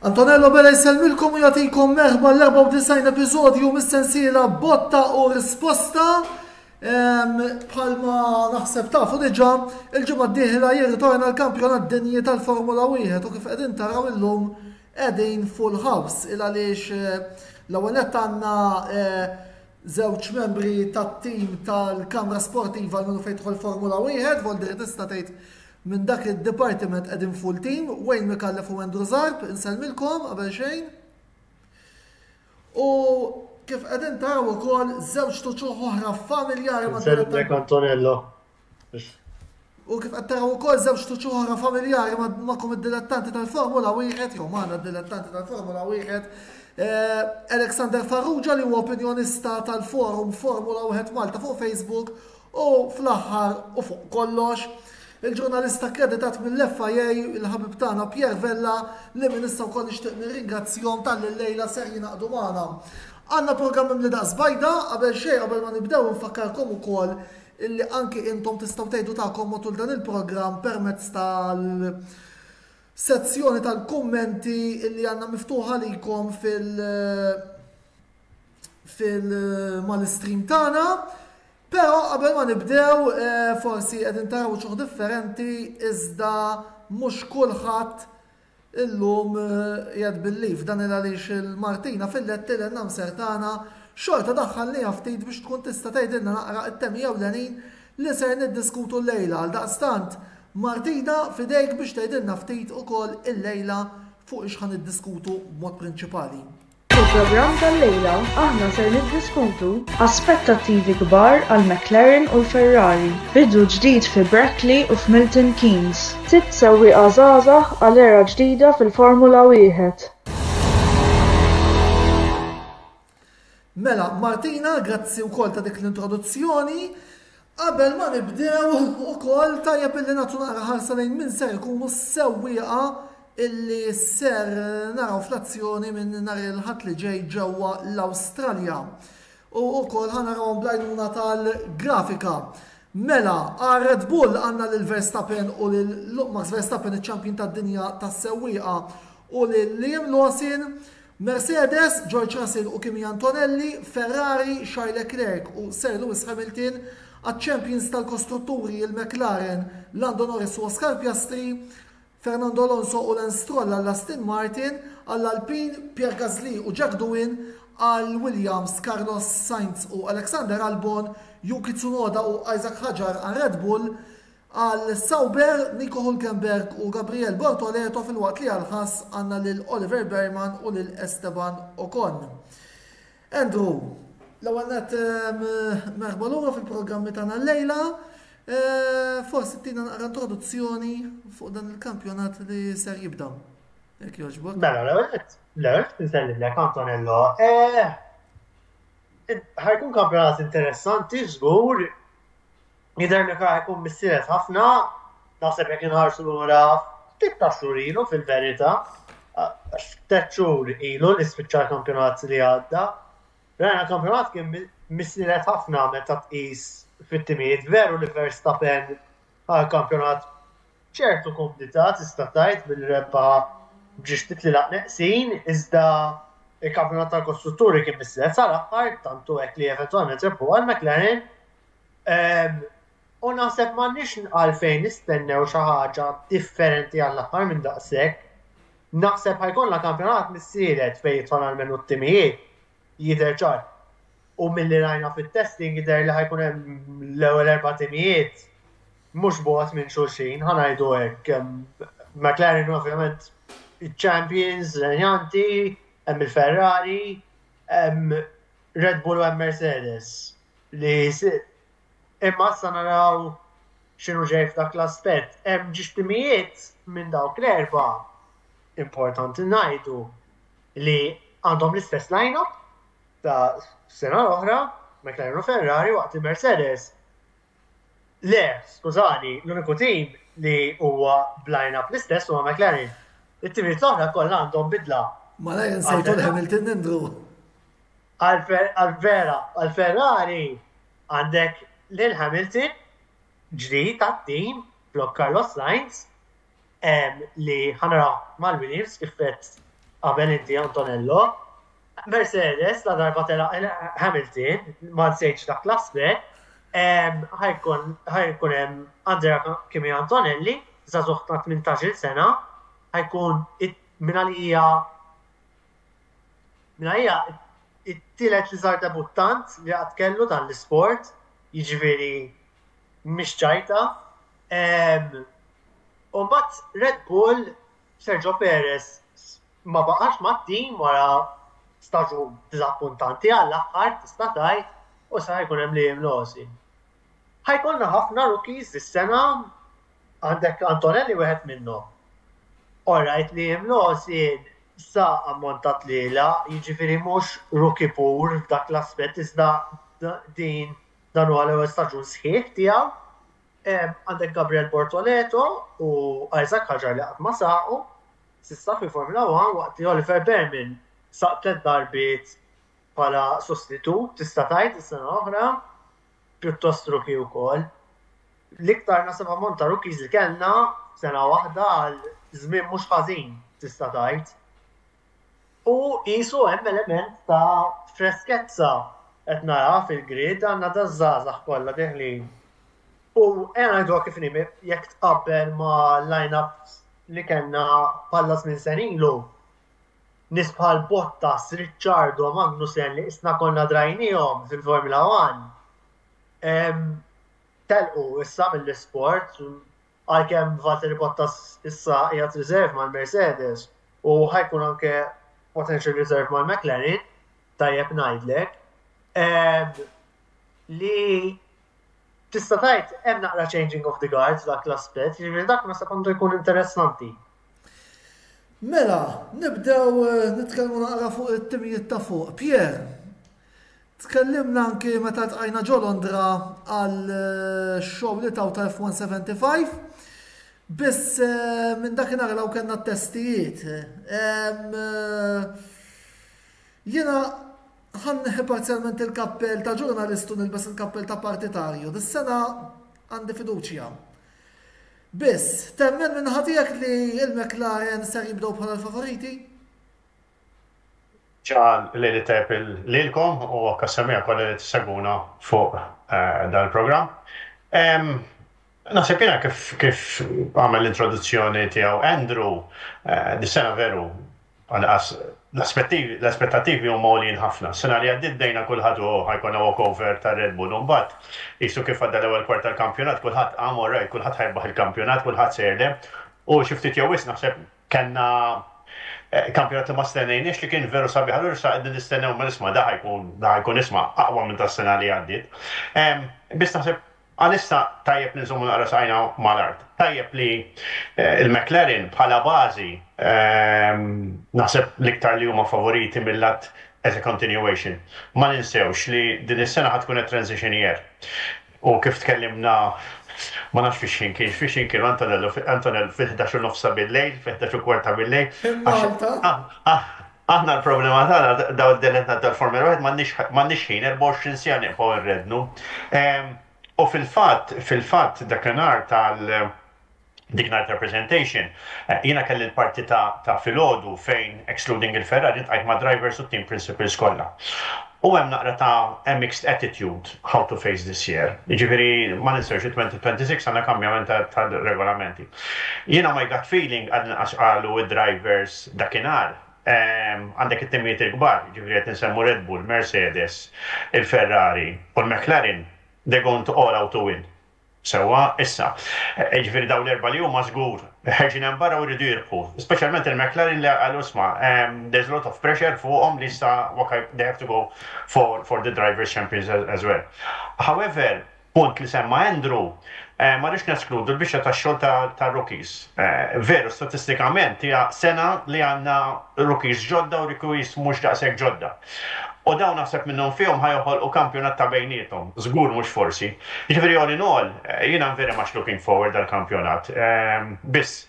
Antonello Bella jselmilkom u jagħtikom merħba l-94 episodju mis-sensiela botta u risposta. Bħalma naħseb tafu diġà il-ġimgħa d-dieħla jirritorna l-kampjonat dinji tal-Formula 1 u kif qegħdin taraw illum qegħdin full house il għaliex l-ewwel nett għandna żewġ membri tat-tim tal-Kamra Sportiva l-minu fejn tidħol Formula 1, Volderi tista' tgħid minn dak il-departiment qegħdin full team, Wayne Mikallef u Andrew Zarb, inselmilkom qabel xejn. U kif qegħdin taraw ukoll żewġ tuċuħ oħra familjari ma' Inselmek Antonello. U kif qed taraw ukoll żewġ tuċuħ oħra familjari magħkom id-dilettanti tal-Formula 1, jew magħna d-dilettanti tal-Formula 1. Alexander Farrugia li huwa opinjonista tal-forum Formula 1 Malta fuq Facebook u fl-aħħar u fuq kollox il-ġurnalista kreditat mill-FIA il-ħabib tagħna Pier Vella li min issa wkoll nixtieq nirringrazzjahom tal-lejla ser jingħaqdu magħna. Għandna programm imli daqs bajda qabel xejn qabel ma nibdew nfakkarkom ukoll illi anke intom tistgħu tgħidu tagħkom matul dan il-programm permezz tal-sezzjoni tal-kummenti illi għandna miftuħa likom mal-stream tagħna. Pero qabel ma nibdew forsi qegħdin taraw ċuħ differenti iżda mhux kulħadd illum qiegħed bil-lif dan għaliex il-Martina fil-letti l-namser tagħna xorta daħħalniha ftit biex tkun tista' tgħidilna naqra t-temi ewlenin li ser niddiskutu l-lejla. Għaldaqstant Martina fidejk biex tgħidilna ftit ukoll il-lejla fuq ix ħan niddiskutu b'mod prinċipali. Fil-programm tal-lejla aħna ser niddiskutu aspettattivi kbar għal McLaren u l-Ferrari, bidu ġdid fi Brackley u f'Milton Keynes, sitt sewwieqa żgħażagħ għal era ġdida fil-Formula 1. Mela, Martina, grazzi wkoll ta' dik l-introduzzjoni. Qabel ma nibdew ukoll tajjeb illi nagħtu naqra ħarsa lejn min ser ikunu s-sewwieqa illi ser naraw fl-azzjoni minn nhar il-ħadd li ġej ġewwa l-Awstralja. U wkoll ħanarawhom bl-għajnuna tal-grafika. Mela, għal Red Bull għandna lil Verstappen u lil Max Verstappen iċ-ċampjon tad-dinja tas-sewwieqa u lil Liam Lawson, Mercedes, George Russell u Kimi Antonelli, Ferrari, Charles Leclerc u Sir Lewis Hamilton, għaċ-champions tal-kostrutturi il-McLaren, Lando Norris u Oscar Piastri, Fernando Alonso u Lance Stroll għall-Aston Martin, għall-Alpine, Pierre Gasly u Jack Doohan, għall-Williams, Carlos Sainz u Alexander Albon, Yuki Tsunoda u Isaac Hadjar għal Red Bull, għall-Sauber, Nico Hülkenberg u Gabriel Bortoleto fil-waqt li għal-ħass għanna lil Oliver Bearman u lil Esteban Ocon. Andrew, l-ewwel nett merħba lura fil-programmi tagħna l-lejla. Forsi tina naqra introduzzjoni fuq dan il-kampjonat li ser jibda. Jekk jogħġbok. Mela, l-ewwel insellilek Antonello. Ħajkun kampjonat interessanti, żgur. Jidher li ħajkun missielet ħafna, naħseb jekk inħarsu lura ftit ta' xhur ilu fil-verità. Ftit xhur ilu li spiċċa l-kampjonat li għadda. Rajna kampjonat kien missielet ħafna meta tqis fit-timijiet veru li Verstappen għal-kampjonat ċertu komplitat tista' tgħid bil-rebba ġixtit li laqneqsin, iżda il-kampjonat tal-kostrutturi kien missielet sal-aħħar tantu hekk li eventwalment rebbu għal-McLaren. U naħseb m'għandniex għalfejn nistennew xi ħaġa differenti għall-aħħar minn daqshekk. Naħseb ħajkollna kampjonat missielet fejn jidħol għal-menu t-timijiet jidher ċar. U mill-li rajna fit-testing jidher li ħajkun hemm l-ewwel 4 timijiet mhux bogħod minn xulxin, ħanajdu hekk. McLaren ovvjament iċ-champions, renjanti, hemm il-Ferrari, hemm Red Bull u hemm Mercedes. Imma issa naraw x'inhu ġej f'dak l-aspett. Hemm ġiex timijiet minn dawk l-erba' importanti ngħidu li għandhom l-istess line-up ta' sena oħra, McLaren u Ferrari waqt il-Mercedes. Le, skużani, l-uniku tim li huwa b'line-up l-istess huwa McLaren. It-timijiet l-oħra kollha għandhom bidla. Ma la jinsejtu l-Hamilton Andrew. Għal-Ferrari għandek lil Hamilton ġdid tat-tim blok Carlos Sainz li ħanara mal-Williams kif qed qabel inti Antonello. Mercedes la darba tela Hamilton ma nsejx dak l-aspett ħajkun hemm Andrea Kimi Antonelli żagħżugħ ta' 18-il sena ħajkun min hija it-tielet li żar debuttant li qatt kellu dan l-isport, jiġifieri mhix ċajta. U mbagħad Red Bull Sergio Perez ma baqax mat-tim wara staġun diżappuntanti għall-aħħar tista' tgħid u sa jkun hemm Liam Lawson. Ħajkollna ħafna rookies dis-sena għandek Antonelli wieħed minnhom. Orajt Liam Lawson sa ammontat lila, jiġifieri mhux rookie pur f'dak l-aspett iżda dan huwa l-ewwel staġun sħiħ tiegħu. Għandek Gabriel Bortoleto u Isaac Hadjar li qatt ma saqu s'issa fil-Formula 1 waqt li Oliver Bearman saq 3 darbiet bħala sostitut tista' tgħid is-sena oħra pjuttost rookie wkoll. L-iktar nasab ammont ta' rookies li kellna sena waħda għal żmien mhux ħażin tista' tgħid. U qisu hemm element ta' freskezza qed nara fil-grid għandna taż-żgħażagħ kollha deħlin. U ngħidu kif jekk tqabbel ma' line-ups li kellna bħala żmien sen ilu. Nies bħal Bottas, Ricciardo, Magnussen li isna konna drajnihom fil-Formula 1. Telqu issa mill-isport għalkemm Valtteri Bottas issa qiegħed riserv mal-Mercedes u ħajkun anke potential reserve mal-McLaren, tajjeb ngħidlek, li tista' tgħid hemm naqra changing of the guards dak l-aspett, jiġifieri dak nasab għandu jkun interessanti. Mela, nibdew nitkellmu naqra fuq it-timijiet ta' fuq. Pierre, tkellimna anke meta tqajna ġo Londra għal show li taw ta' F175, biss minn dakinhar law kellna t-testijiet. Jiena ħanneħi parzjalment il-kappell ta' ġurnalistu nilbes il-kappell ta' partitarju. Dis-sena għandi fiduċja. Biss, temmen minn ħatijak li il-McLaren ser jibdow bħala l-favoriti? ċan li tep lilkom u kassamija kolli li t-seguna fuq dan il-program. Nasib jena kif għamel l-introduzzjoni tijaw Andrew, dis-sena veru, l-aspettativi u mawlin ħafna. Sena li għaddit dejna kullħat u ħajkonna walkover ta' Red Bull. Umbat, jisu kif għadda l-ewel kwart tal-kampjonat, kullħat għamoraj, kullħat ħajbaħ il-kampjonat, kullħat serde. U xiftit jawis naħseb kanna kampjonat li ma stennejniex li kien veru sabiħ. Allura sa' għeddin istennew ma nisma da ħajkun isma aqwa minn ta' sena li għaddit. Bis naħseb għalissa tajjeb ninżommu naqra sajna mal-art. Tajjeb li il-McLaren bħala bażi naħseb l-iktar li huma favoriti mill-lat as a continuation. Ma ninsewx li din is-sena ħatkun transition year. U kif tkellimna ma nafx fiex kienu Antonello fil-11 nofsa bil-lejl, fil-11 bil-lejl. Aħna l-problema tagħna daw id-delenta tal-Formula 1 m'għandniex ħin 24 sija nieqgħu nrednu. U fil-fatt dakinhar dik-nar representation, jiena kelli l-parti ta' filgħodu fejn excluding il-Ferrari tqajt ma' drivers u team principals kollha. U hemm naqra ta' mixed attitude how to face this year. Jiġifieri ma ninsewx 2026 għandna kambjament tal-regolamenti. Jiena my gut feeling qalu id-drivers dakinhar għandek it-timijiet il-kbar, jiġifieri qed insemmu Red Bull, Mercedes, il-Ferrari u l-McLaren, they're going to all out to win. Sewa, issa, ġifiri daw l-erba li huma żgur, ħerġin hemm barra u jridu jirbħu. Speċjalment il-McLaren li għal usma, there's a lot of pressure fuqhom li issa they have to go for the Drivers' Champions as well. However, punt li semma Andrew, ma rridx neskludu l-biċċa tax-xogħol ta' rookies. Veru, statistikament hija sena li għandna rookies ġodda u rookies mhux daqshekk ġodda. U dawn naħseb minnhom fihom ħajoħolqu kampjonat ta' bejniethom, żgur mhux forsi. Jiġifieri all in all, jiena very much looking forward għall-kampjonat. Biss,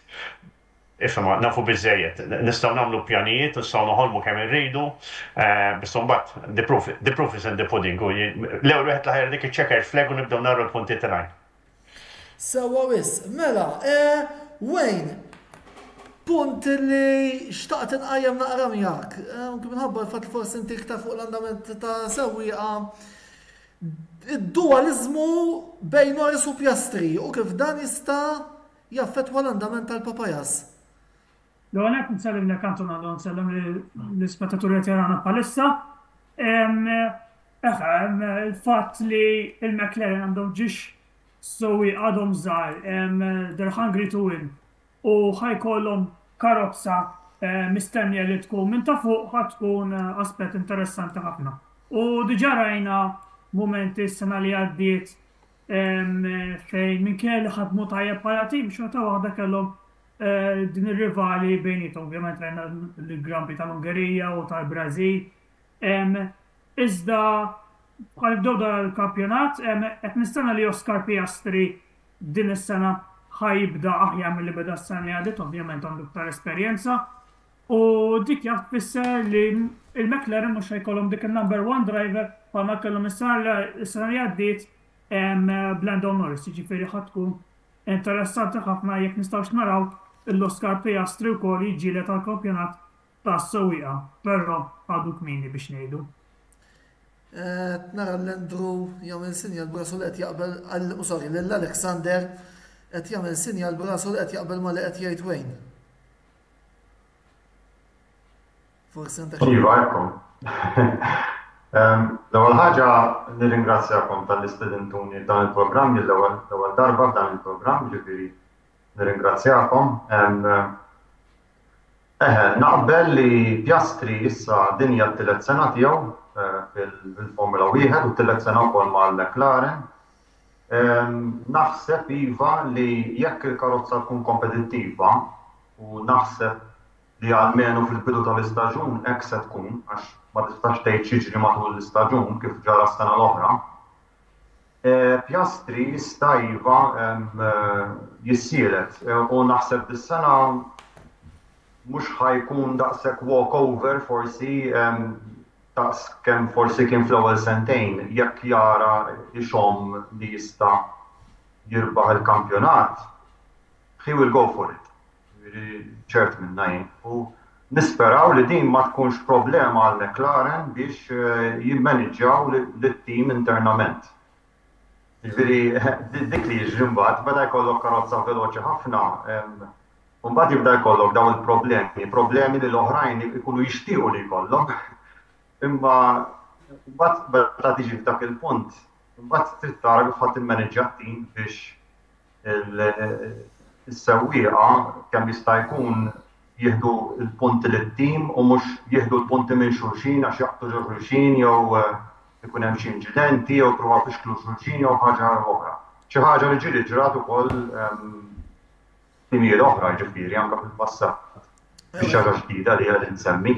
ifhma nafu biżżejjed, nistgħu nagħmlu pjanijiet, nistgħu noħolmu kemm irridu, biss imbagħad the proof is in the pudding. L-ewwel wieħed laħer dik iċ-checker flag u nibdew narru l-punti tal-għajn. Sewwa wis, mela, Wayne, punt li xtaqt inqajjem naqra miegħek. Mumkin minħabba l-fatt li forsi inti iktar fuq l-andament ta' sewwieqa id-dualizmu bejn Norris u Piastri u kif dan jista' jaffettwa l-andament tal-Papajas. L-għonet nsellim li kantuna nsellim l-ispettaturi għetjarana palissa. Il-fat li il-McLaren għandhom ġiex sowi għadhom żgħar, they're hungry to win. U ħajkollhom karozza mistennija li tkun minn ta' fuq ħadd tkun aspett interessanti ħafna. U diġà rajna momenti s-sena li għaddiet fejn minkejja li ħadmu tajjeb bħala tim xorta waħda kellhom din ir-rivali bejnietom, ovvjament rajna l-Grand Prix tal-Ungerija u tal-Brażil. Iżda bħal ibdew dal-kampjonat qed nistenna li Oscar Piastri din is-sena ħajibda aħjar milli beda s-sena li għaddiet, ovvjament għandu iktar esperjenza. U dik jafisser li il-McLaren mhux ħajkollhom dik il-number one driver bħalma kellhom is-sena li għaddiet Lando Norris, jiġifieri ħadd tkun interessanti ħafna jekk nistgħux naraw l-Oscar Piastri wkoll jiġġieled tal-kampjonat tas-sewwieqa, però għadu kmieni biex ngħidu. Nara l-Andrew jagħmel sinjal brasu li qed jaqbel l-Alexander qed jagħmel sinjal brasu li qed jaqbel ma li qed jgħid Wayne. Forsi għandek. Iva, ekkom. L-ewwel ħaġa nirringrazzjakom tal-istudentuni dan il-programm l-ewwel darba f'dan il-programm, ġifieri nirringrazzjakom. Naqbel li Piastri issa dinja t-tielet sena tiegħu fil-Formula 1 u t-tielet sena wkoll mal-McLaren. Naħseb iva li jekk il-karozza tkun kompetittiva u naħseb li għalmenu fil-bidu tal-istaġun hekk se tkun għax ma tistax tgħid xiġri matul l-istaġun kif ġara s-sena l-oħra. Piastri jista' iva jissielet u naħseb dis-sena mhux ħajkun daqshekk walkover forsi daqs kemm forsi kien fl-ewwel sentejn jekk jara ixhom li jista' jirbaħ il-kampjonat, he will go for it. ċert minna jien. U nisperaw li din ma tkunx problema għal McLaren biex jimmanġġjaw l-team internament. Ġifieri dik li jiġri mbagħad beda jkollok karozza veloċi ħafna, u mbagħad jibda jkollok dawn il-problemi li l-oħrajn ikunu jixtiequ li jkollok. Imma mbagħad meta tiġi f'dak il-punt, mbagħad trid tara kif ħadd immaneġġja t-tim biex is-sewwieqa kemm jista' jkun jieħdu l-punti lit-tim u mhux jieħdu l-punti minn xulxin għax jaqtu xulxin jew ikun hemm xi inċidenti jew provaw fixklu xulxin jew ħaġa oħra. Xi ħaġa li ġieli ġrat ukoll timijiet oħra ġifieri anke fil-passat. Biex ħaġa ġdida li għal insemmi.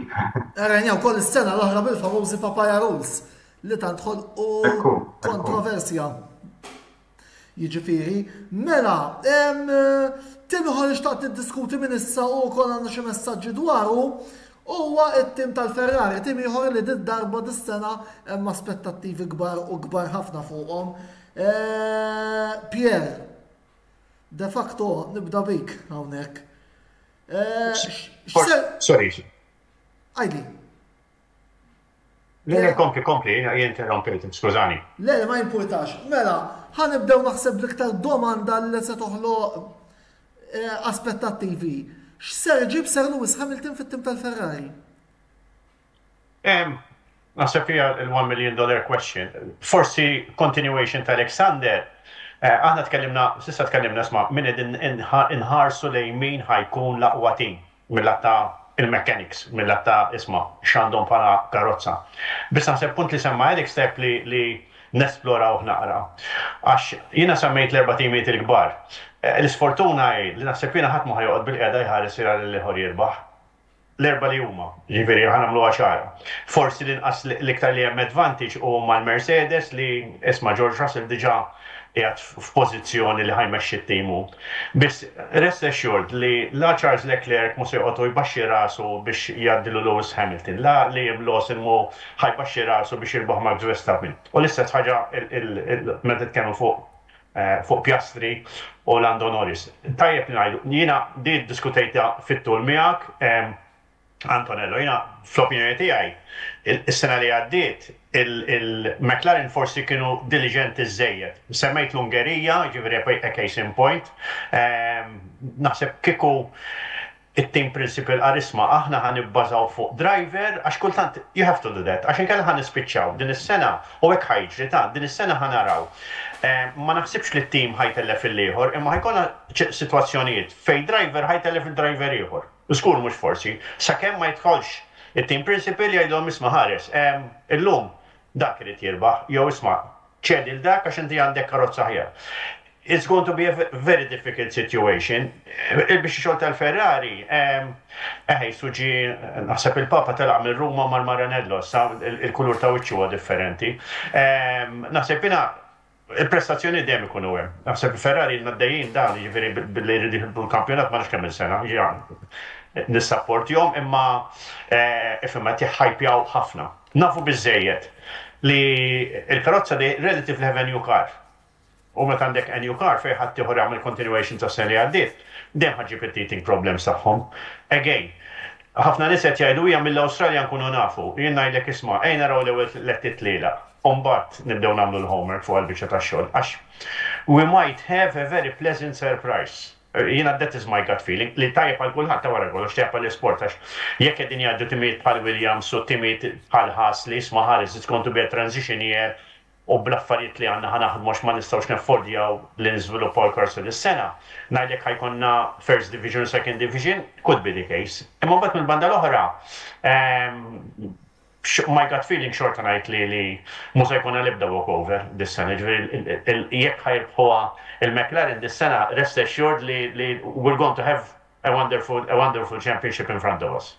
Rajna wkoll is-sena l-oħra bil-famużi Papaya Rules li tant ħolqu kontroversja. Jiġifieri, mela, tim ieħor xtaqt niddiskuti minn issa u wkoll għandna xi messaġġi dwaru huwa t-tim tal-Ferrari, tim ieħor li darba dis-sena hemm aspettattivi kbar u kbar ħafna fuqhom. Pierre, de facto nibda bik hawnhekk. Sorry. Għajli. Le, kompli, jinterrompejt, skużani. Le, ma jimpurtax. Mela, ħanibdew naħseb l-iktar domanda li se toħloq aspettattivi. X'ser ġib Sir Lewis Hamilton fit-tim tal-Ferrari? Naħseb hija l-$1 million question. Forsi continuation tal-Alexander. Aħna tkellimna sma' minn inħarsu lejn min ħajkun l-aqwa tim mill-atta il-mechanics, mill-atta x'għandhom bħala karozza. Biss naħseb punt li semma Alex step li nesploraw naqra. Għax jiena semmejt l-erba' timijiet il-kbar. L-isfortuna li naħseb jiena ħadd ma ħajoqgħod bil-qiegħda jħares ira l-ieħor jirbaħ. L-erba' li huma, ġifieri ħanamlu għaxara. Forsi l-inqas l-iktar li hemm advantage huma l-Mercedes li George Russell diġà qiegħed f'pożizzjoni li ħajmexxi t-timu. Biss rest assured li la Charles Leclerc mhux se joqgħod jbaxxi rasu biex jgħaddilu Lewis Hamilton, la li Lawson mu ħajbaxxi rasu biex jirbaħ Max Verstappen. U l-istess ħaġa meta tkellmu fuq fuq Piastri u Lando Norris. Tajjeb ngħidu, jiena di diskutejta fit-tul miegħek, Antonello, jiena fl-opinjoni tiegħi, is-sena li għaddiet il-McLaren forsi kienu diligenti żejjed. Semmejt l-Ungerija, ġifieri a case in point, naħseb kieku it-team principal qarisma aħna ħan nibbażaw fuq driver għax kultant you have to do that għax inkella ħan nispiċċaw din is-sena u hekk ħajġri din is-sena ħan naraw. Ma naħsibx li t-team ħajtellef il-ieħor imma ħajkonna sitwazzjonijiet fej driver ħajtellef il-driver ieħor. Skur mhux forsi sakemm ma jidħolx it-team principal jgħidhom isma' ħares illum dak irid jirbaħ jew isma' ċedi l dak għax inti għandek karozza ħjar. It's going to be a very difficult situation. Il-biex xogħol tal-Ferrari, suġi naħseb il-Papa telaq minn Ruma mal-Maranello, il-kulur ta' wiċċu huwa differenti. Naħseb il-prestazzjoni dejjem ikunu hemm. Naħseb il-Ferrari l-naddejjin dan, jiġifieri billi jridu l-kampjonat ma nafx kemm il-sena, nissapportihom imma ifhimha tiħħajpjaw ħafna. Nafu biżejjed li l-karozza di relatively have a new car. U meta għandek a new car fejn ħadd tieħu jagħmel continuation ta' sena li għaddiet, dejjem ħaġib it-teething problems tagħhom. Again, ħafna nies qed jgħidu hija mill-Awstralja nkunu nafu, jien ngħidlek isma' ejn naraw l-ewwel lettit lejla. U mbagħad nibdew nagħmlu l-homework fuq il-biċċa tax-xogħol għax we might have a very pleasant surprise. Jiena that is my gut feeling li tajjeb għal kulħadd ta' wara kollox tajjeb għall isport għax jekk qegħdin jgħaddu timijiet bħal Williams u timijiet bħal Haas li isma' ħares it's going to be a transition year. U bl-affarijiet li għandna ħanaħdmu ma nistgħux neffordjaw li niżviluppaw il-korsu dis-sena. Ngħidlek ħajkonna First Division, Second Division, could be the case. Imma mbagħad mill-banda l-oħra, my gut feeling xorta ngħid li mhux se jkun l-ebda walkover dis-sena. Jekk ħajrbħuha il-McLaren dis-sena, rest assured li we're going to have a wonderful championship in front of us.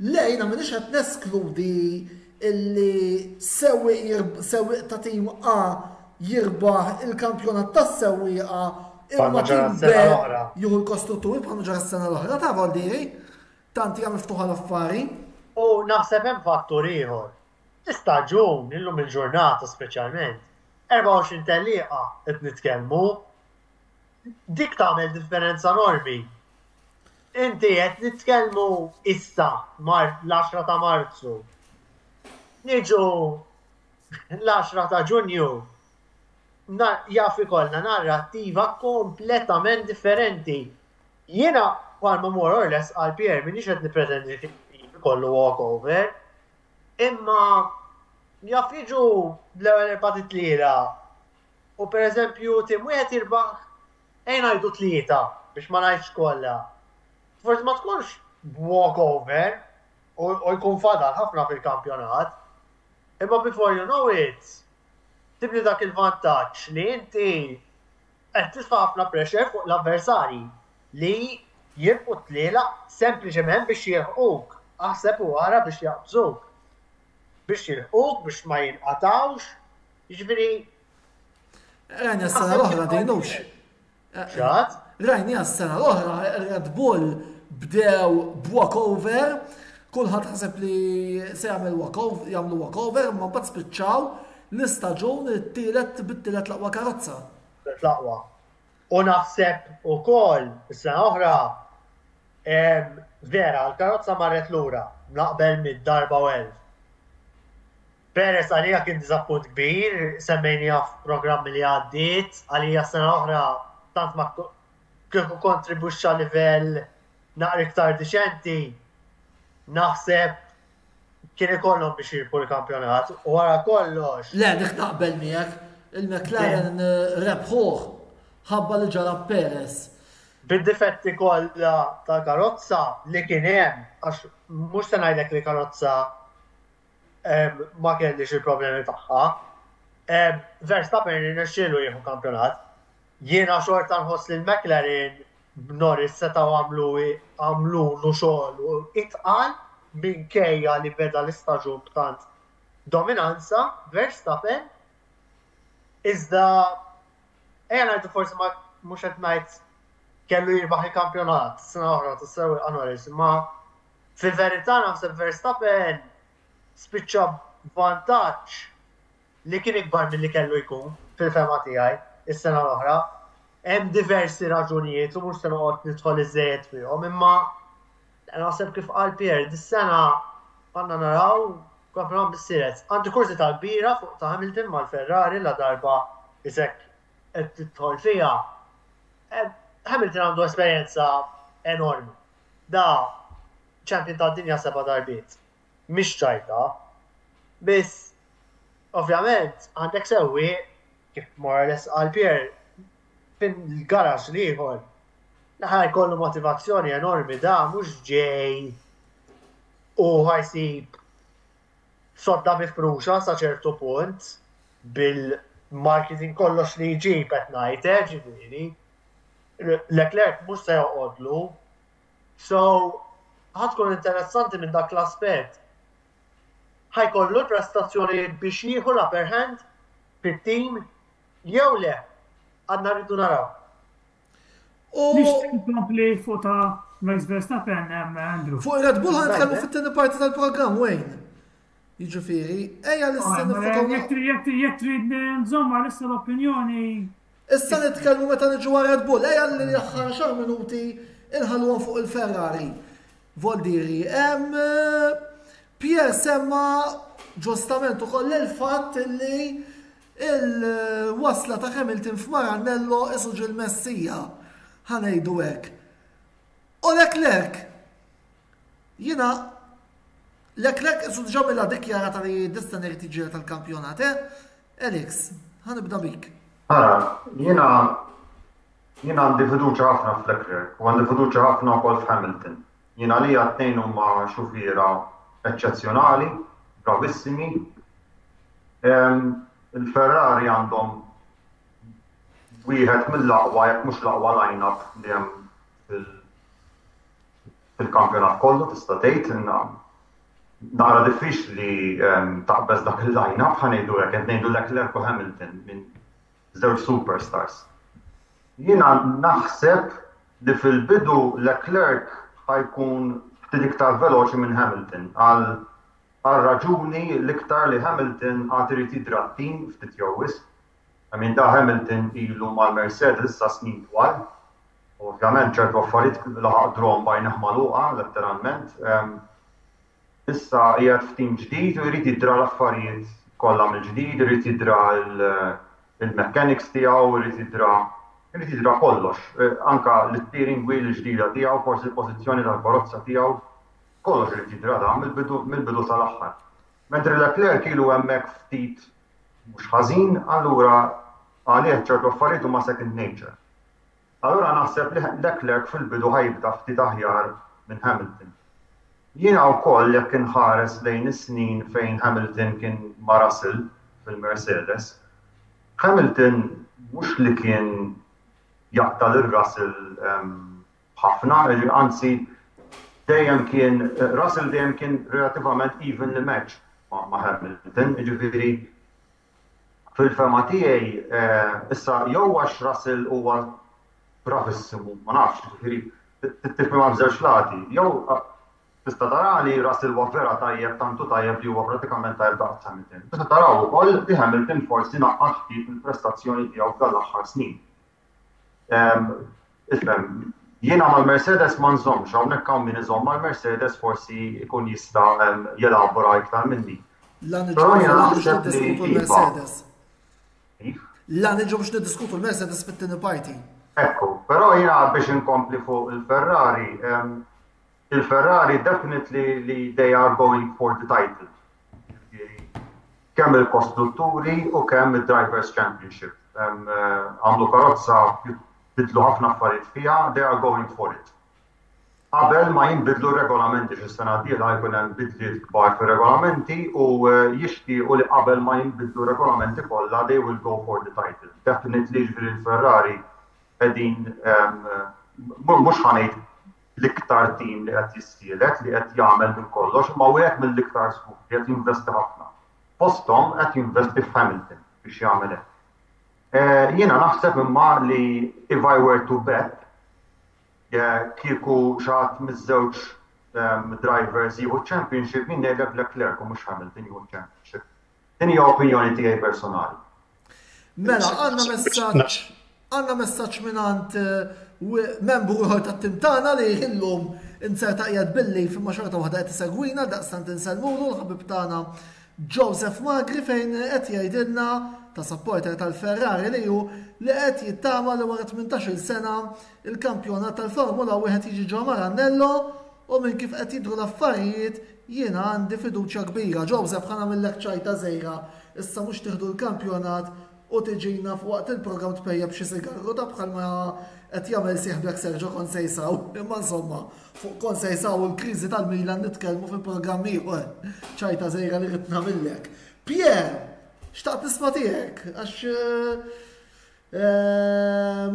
Lejna m'inhiex qed neskludi illi sewwieq ta' tim A jirbaħ il-kampjonat tas-sewwieqa imma tim B jieħu l-kostruttur bħalma ġara s-sena l-oħra ta' Valdiri, tanti hija miftuħa l-affari. U naħseb hemm fattur ieħor. Istaġun illum il-ġurnata speċjalment. 24 tellieqa qed nitkellmu. Dik tagħmel differenza enormi. Inti qed nitkellmu issa l-10 ta' Marzu. Niġu l-10 ta' Ġunju jaf ikollna narrattiva kompletament differenti. Jiena bħalma more or less għal Pierre minix qed nippretendi kollu walkover, imma jaf jiġu l-ewwel partit lila u pereżempju tim wieħed jirbaħ ngħidu tlieta biex ma ngħidx kollha. Forsi ma tkunx walkover u jkun fadal ħafna fil-kampjonat. Imma before you know it, tibni dak il-vantaġġ li inti qed tisfa' ħafna pressure fuq l-avversari li jirbqu tliela sempliċement biex jilħquk. Aħseb u għara biex jaqbżuk. Biex jilħquk, biex ma jinqatawx. Jiġifieri. Rajni s-sena l-oħra dejnux. X'għad? Rajni s-sena l-oħra Red Bull bdew b'walkover. Kulħadd ħaseb li se jagħmlu walkover, ma mbagħad spiċċaw l-istaġun it-tielet bit-tielet laqwa karozza. Laqwa. U naħseb ukoll is-sena oħra vera l-karozza marret lura naqbel mid-darba u elf. Peress għalija kien diżappunt kbir, semmejnija f'programmi li għaddiet, għalija s-sena oħra tant ma kieku kontribwixxa livell naqra iktar diċenti. Naħseb kien ikollhom biex jirpu l-kampjonat u wara kollox. Le, dik naqbel miegħek, il-McLaren rebħuh ħabba li ġara Perez. Bid-difetti kollha tal-karozza li kien hemm għax mhux se ngħidlek li karozza ma kellix il-problemi tagħha. Verstappen irnexxielu jieħu kampjonat. Jiena xorta nħoss li l-McLaren Norris setgħu għamlu xogħol u itqal minkejja li beda l-istaġun b'tant dominanza Verstappen iżda ngħidu forsi ma mhux qed ngħid kellu jirbaħ il-kampjonat s-sena oħra tas-sewwieqa Norris, imma fil-verità naħseb Verstappen spiċċa vantaġġ li kien ikbar milli kellu jkun fil-fema tiegħi. is-sena l-oħra. Hemm diversi raġunijiet u mhux se noqgħod nidħol iżejjed fihom, imma naħseb kif qal Pierre, dis-sena għandna naraw kampjonat bis-Sirez. Għandi kursità kbira fuq ta' Hamilton mal-Ferrari la darba isek qed tidħol fiha. Hamilton għandu esperjenza enormi. Da ċempjon tad-dinja 7 darbiet. Mhix ċajta. Biss ovvjament għandek sewwi kif Morales qal Pierre fil-garax li ieħor. Naħa jkollu motivazzjoni enormi da mhux ġej u ħajsib sodda mifruxa sa ċertu punt bil-marketing kollox li jġib qed ngħid ġifieri. Leclerc mhux se joqgħodlu. So ħadkun interessanti minn dak l-aspett. Ħajkollu l-prestazzjonijiet biex jieħu l-upper hand fit-tim jew le. Għadna rridu naraw. Nixtieq inkompli fuq ta' Max Verstappen, Andrew. Fuq Red Bull ħankellmu fit-tieni parti tal-programm Wayne. Jiġifieri, ejja lissa nifokaw. Jekk trid nżomma lissa l-opinjoni. Issa nitkellmu meta niġu għal Red Bull, ejja li l-aħħar xar minuti inħalluhom fuq il-Ferrari. Voldiri, Pierre semma ġustament ukoll il-fatt li il-wasla ta' Hamilton f'Maranello isuġ il-Messija. Ħanejdu hekk. U Leclerc, jiena Leclerc isuġ ġamilla dikjarata li distan irtiġiera tal-kampjonat, Elix, ħanibda bik. Jiena għandi fiduċa ħafna f'Leclerc u għandi fiduċa ħafna wkoll f'Hamilton. Jiena li għat-tnejn huma xufiera eċċezzjonali, bravissimi. Il-Ferrari għandhom wieħed mill-aqwa jekk mhux l-aqwa line-up li hemm fil-kampjonat kollu tista' tgħid nara diffiċli taqbeż dak il-line-up ħanejdu hekk qed ngħidu Leclerc u Hamilton minn żewġ superstars. Jiena naħseb li fil-bidu Leclerc ħajkun ftit iktar veloċi minn Hamilton għal raġuni l-iktar li Hamilton għad irid jidra t-tim ftit jowwis. Da Hamilton ilu mal-Mercedes sa snin twal. Ovvjament ċertu affarijiet laħaq bajn magħluqa letteralment. Issa qiegħed f'tim ġdid u jrid jidra l-affarijiet kollha mill-ġdid, irid jidra il-mechanics tiegħu, irid jidra kollox. Anka l-steering wheel ġdida tiegħu, forsi l-pożizzjoni tal-karozza tiegħu, kollox irid jidra da mill-bidu sal-aħħar. Mentri Leclerc ilu hemmhekk ftit mhux ħażin, allura għalih ċertu affarijiet huma second nature. Allura naħseb li Leclerc fil-bidu ħajbda ftit aħjar minn Hamilton. Jiena wkoll jekk inħares lejn is-snin fejn Hamilton kien ma' Russell fil-Mercedes, Hamilton mhux li kien jaqta' lil Russell ħafna, anzi Russell dejjem kien relattivament even li match ma' Hamilton, jiġifieri fil-fema tiegħi issa jew għax Russell huwa bravissimu, ma nafx, jiġifieri tifhimha b'żewġ lati, jew tista' tara li Russell huwa vera tajjeb tantu tajjeb li huwa pratikament tajjeb daqs Hamilton. Tista' taraw ukoll li Hamilton forsi naqqas ftit il-prestazzjoni tiegħu fl-aħħar snin. Ifhem, jiena mal-Mercedes ma nżommx, hawnhekk hawn min iżomm mal-Mercedes forsi jkun jista' jelabora iktar minni. La niġu biex niddiskutu l-Mercedes fit-tieni parti. Ekku, però jiena biex inkompli fuq il-Ferrari, il-Ferrari definitely li they are going for the title. Kemm il-kostrutturi u kemm il-Drivers' Championship. Għamlu karozza bidlu ħafna affarijiet fiha, they are going for it. Qabel ma jinbidlu regolamenti x'is-sena d-dieħla jkun hemm bidliet kbar fir-regolamenti u jixtiequ li qabel ma jinbidlu regolamenti kollha they will go for the title. Definitely il-Ferrari qegħdin mhux ħanejt l-iktar tim li qed jistielet li qed jagħmel minn kollox, ma wieħed mill-iktar skur li qed jinvesti ħafna. Posthom qed jinvesti f'Hamilton biex jagħmel hekk. Jiena naħseb imma li if I were to bet kieku xaħat miż-żewġ drivers jieħu championship minn ngħidlek Leclerc u mhux Hamilton jieħu championship. Din hija opinjoni tiegħi personali. Mela, għanna messaċ minant membru ħor ta' timtana li jillum inserta qiegħed billi fimma xorta waħda qed isegwina daqstant insellmulu l-ħabib tagħna Joseph Magri fejn qed jgħidilna ta' supporter tal-Ferrari li hu li qed jittama li wara 18-il sena il-kampjonat tal-Formula 1 jiġi ġo Maranello u minn kif qed jidru l-affarijiet jiena għandi fiduċja kbira. Joseph ħana mill-lek ċajta żejra issa mhux tieħdu l-kampjonat u tiġina f'waqt il-programm tpejjeb xi sigaru ta' bħalma qed jagħmel sieħbek Sergio Conceição, imma insomma fuq Conceição u l-kriżi tal-Milan nitkellmu fil-programm ieħor. ċajta żejra li rid nagħmellek. Pierre, xtaqt tisma' tiegħek għax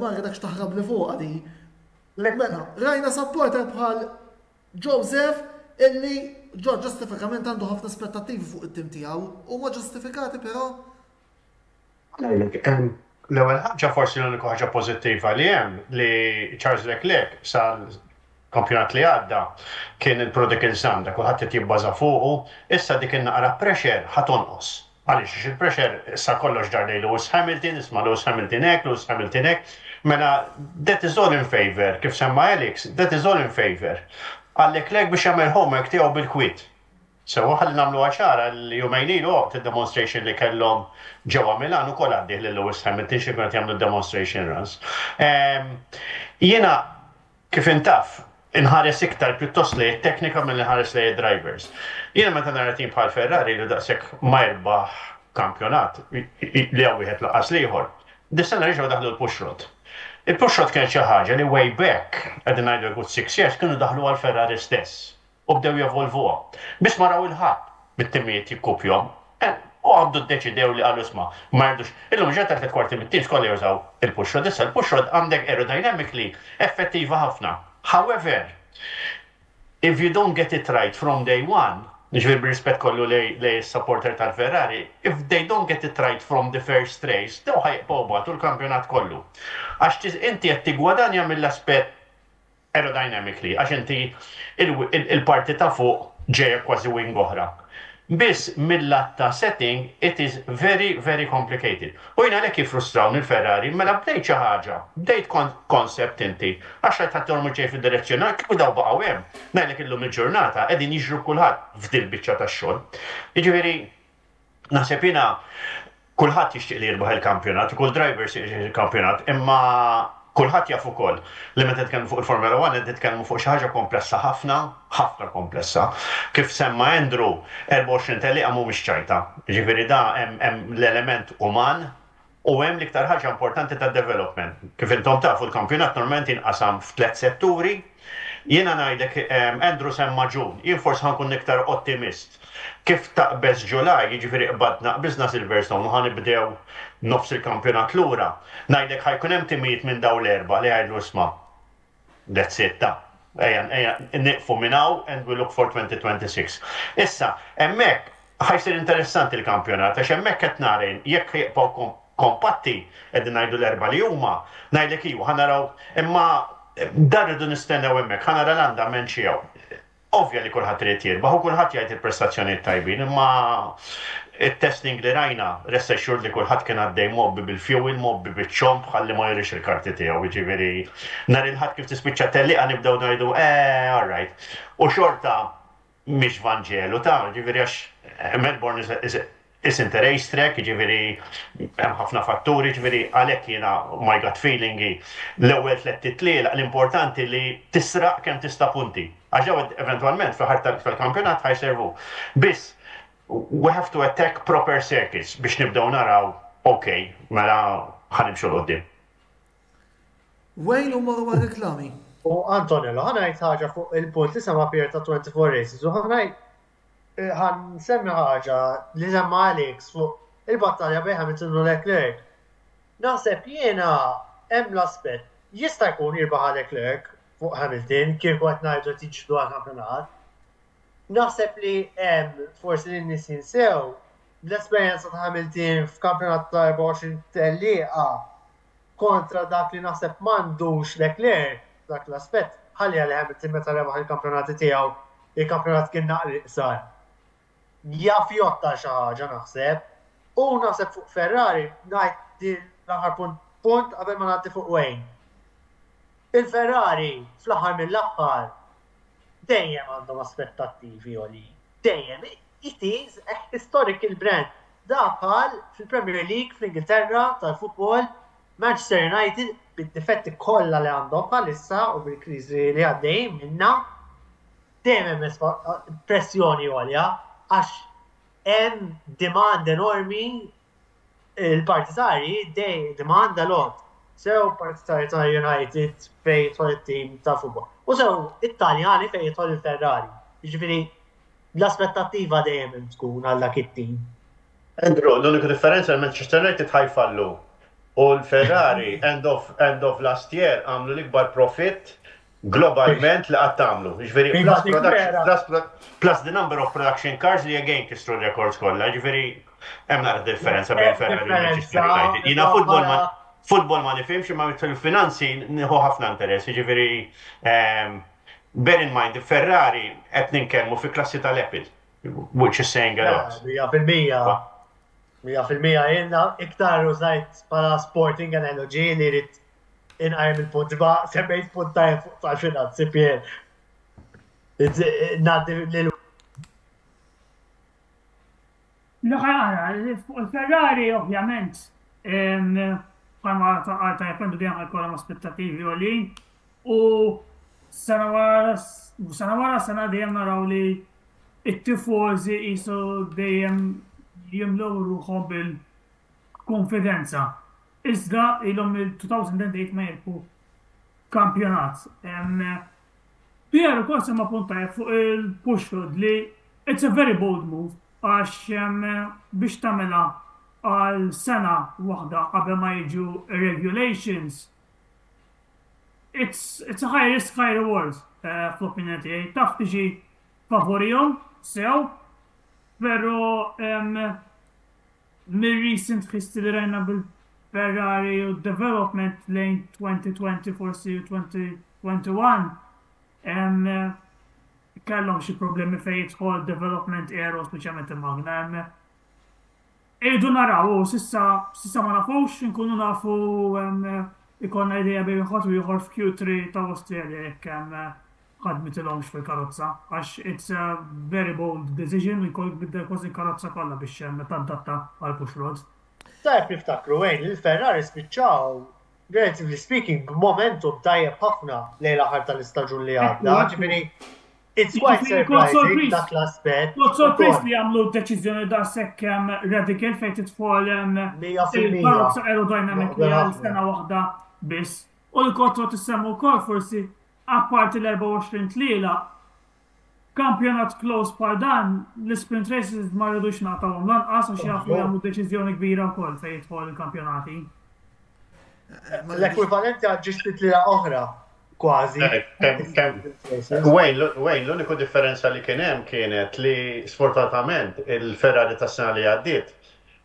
ma rridekx taħrab li fuq di. Mela, rajna supporter bħal Joseph illi ġustifikament għandu ħafna aspettattivi fuq it-tim tiegħu u ma ġustifikati però. L-ewwel ħaġa forsi l-unika ħaġa pożittiva li hemm li Charles Leclerc sal-kampjonat li għadda kien il-product il-żanda, kulħadd qed jibbaża fuqu, issa dik in-naqra pressure ħatonqos. Għaliex il-pressure issa kollox ġar lejn Lewis Hamilton, isma' Lewis Hamilton hekk, Lewis Hamilton hekk, mela that is all in favor, kif semma Alex, that is all in favor. Għal Leclerc biex jagħmel homework tiegħu bil-kwiet. So, ħalli namlu għaxara l-jumejn ilu waqt il-demonstration li kellhom ġewwa Milan ukoll għaddih lil Lewis Hamilton xi kienet jagħmlu demonstration runs. Jiena kif intaf inħares iktar pjuttost li teknika milli ħares li drivers. Jiena meta nara tim bħal Ferrari li daqshekk ma jirbaħ kampjonat li hawn wieħed laqas ieħor. Dis-sena reġgħu daħlu l-push rod. Il-push rod kien xi ħaġa li way back qegħdin ngħidu good 6 years kienu daħlu għal Ferrari stess. U bdew jevolvuha. Biex maraw il-ħadd bit-timijiet jikkupjhom, u għabdu d-deċidew li għallu isma' ma rridux. Illum ġeta tliet kwarti mit-tim kollha jużaw il-push rod. Issa il-push rod għandek aerodynamically effettiva ħafna. However, if you don't get it right from day one, ġifier bir-rispett kollu li supporter tal-Ferrari, if they don't get it right from the first race, dew ħajqbgħu bagħtu l-kampjonat kollu. Għax inti qed tigwadanja mill-aspett aerodynamically, għax inti il-parti ta' fuq ġeja kważi wing oħra. Biss mill-lat ta' setting, it is very, very complicated. U jina lekk jifrustrawni il-Ferrari, mela bdejt xi ħaġa, bdejt koncept inti, għax qed tormu ġej fid-direzzjoni, kif daw baqgħu hemm. Ngħidlek illum il-ġurnata qegħdin jiġru kulħadd f'dil biċċa tax-xogħol. Jiġifieri naħseb jiena kulħadd jixtieq li jirbaħ il-kampjonat, kull driver jixtieq il-kampjonat, imma kulħadd jaf ukoll li meta titkellmu fuq il-Formula 1 qed titkellmu fuq xi ħaġa komplessa ħafna, ħafna komplessa. Kif semma Andrew, 24 telliqa mhumiex ċajta. Jiġifieri da hemm l-element uman u hemm l-iktar ħaġa importanti tad-development. Kif intom tafu l-kampjonat normalment inqasam f'tliet setturi. Jiena ngħidlek Andrew semma Ġun, jien forsi ħankun iktar ottimist. Kif taqbeż Ġulaj, jiġifieri qbadna qbiżna Silverstone u ħanibdew nofs il-kampjonat lura. Ngħidlek ħajkun hemm timijiet minn dawn l-erba' li jgħidlu isma' that's it ta' ejja nieqfu minn hawn and we look for 2026. Issa, hemmhekk ħajsir interessanti l-kampjonat għax hemmhekk qed nara jekk jibqgħu kompatti qegħdin ngħidu l-erba' li huma, ngħidlek iva ħanaraw imma dan irridu nistennew hemmhekk ħanara l-andament xiew. Ovvja li kulħadd irid jirbaħ u kulħadd jgħid il-prestazzjonijiet tajbin, imma it-testing li rajna resta xhur li kulħadd kien għaddej mobbi bil-fuel, mobbi biċ-ċomp ħalli ma jrix il-karti tiegħu, jiġifieri nhar il-ħadd kif tispiċċa telliqa nibdew ngħidu all right. U xorta mhix Vangelo ta' jiġifieri għax Melbourne isn't a racetrack, jiġifieri hemm ħafna fatturi, jiġifieri għalhekk jiena my gut feelingi l-ewwel tliet titliel l-importanti li tisraq kemm tista' punti. Għax ġew eventwalment fl-ħar tal-kampjonat ħajservu. Biss we have to attack proper circuits biex nibdew naraw, okay, mela ħanimxu l-qoddim. Wejn huma huwa reklami? U Antonello, ħanajt ħaġa fuq il-punt li sema Pier ta' 24 Races, u ħanajt semmi ħaġa li semma Alex fuq il-battalja bejn Hamilton u Leclerc. Naħseb jiena hemm l-aspett jista' jkun jirbaħ Leclerc fuq Hamilton kif qed ngħidu tiġdu għall-kampjonat. Naħseb li hemm forsi li nies jinsew l-esperjenza ta' Hamilton f'kampjonat ta' 24 tellieqa kontra dak li naħseb m'għandux Leclerc dak l-aspett ħalli għal Hamilton meta rebaħ il-kampjonati tiegħu il-kampjonat kien naqri qsar. Jaf jotta xi ħaġa naħseb U naħseb fuq Ferrari, ngħid din l-aħħar punt qabel ma ngħaddi fuq Wayne. Il-Ferrari fl-aħħar mill-aħħar dejjem għandhom aspettattivi għoli. Dejjem. It is a historical brand. Da bħal fil-Premier League fl-Ingilterra tal-futbol, Manchester United bid-difetti kollha li għandhom bħalissa u bil-kriżi li għaddejjin minna dejjem hemm pressjoni għolja għax hemm demand enormi il-partitari demand a lot. Sew partitari ta' United fejn jidħol it-tim ta' futbol. U sew Italjani fejn jidħol il-Ferrari. Jiġifieri l-aspettattiva dejjem tkun għal dak it-tim. Andrew, l-unika differenza l-Manchester United ħajfallu u l-Ferrari end of last year għamlu l-ikbar profit globalment li għad tamlu. Ġveri, plus the number of production cars li again kistru records kolla. Ġveri, hemm naqra differenza bejn Ferrari u Manchester United. Jina futbol ma nifimx ma fil-finanzi nħu ħafna interess. Ġveri, bear in mind, Ferrari qed ninkellmu fi klassi tal-Apple, which is saying a lot. 100% jenna iktar użajt pala sporting analogy li rrit inqajm il-punt ba' semmejt punt tajn fuq tal-finanzi Pier. Naddi lil il-Ferrari ovvjament bħalma ta' jeppendu dejjem ħajkollhom aspettativi għolin u sena wara sena dejjem naraw li it-tifożi qisu dejjem jimlew ruħhom bil-konfidenza. Iżda ilhom il-2008 ma jirpu kampjonat. Pierre ukoll semma punta fuq il-pushroad li it's a very bold move għax biex tagħmilha għal sena waħda qabel ma jiġu regulations. It's a high risk, high reward fl-opinjoni tiegħi. Taf tiġi favorihom sew, però mir-recent history rajna bil-Ferrari u development lejn 2020 forsi u 2021 kellhom xi problemi fejn jidħol development era speċjalment il-Magna. Irridu naraw sissa ma nafux nkunu nafu ikonna idea bejn ħadd u ieħor f'Q3 ta' Australia jekk ħadmitilhomx fil-karozza, għax it's a very bold decision u jkollok biddel kważi karozza kollha biex tadatta għal push road. Tajb niftakru wejn il-Ferrari spiċċaw, relatively speaking, momentum tajjeb ħafna lejn l-aħħar tal-istaġun li għadda. Ġifieri, it's quite surprising dak l-aspett. Kont sorpriż li għamlu deċiżjoni daqshekk radical fejn tidħol il-karozza aerodynamic li għal sena waħda biss. U l-kont tissemmu wkoll forsi apparti l-24 tliela, kampjonat close par dan, l-sprint races ma rridux nagħtawhom lanqas għax jafu jagħmlu deċiżjoni kbira wkoll fejn jidħol il-kampjonati. L-ekwivalenti għal tliela oħra, kważi. Wayne, l-uniku differenza li kien hemm kienet li sfortunatament il-Ferrari tas-sena li għaddiet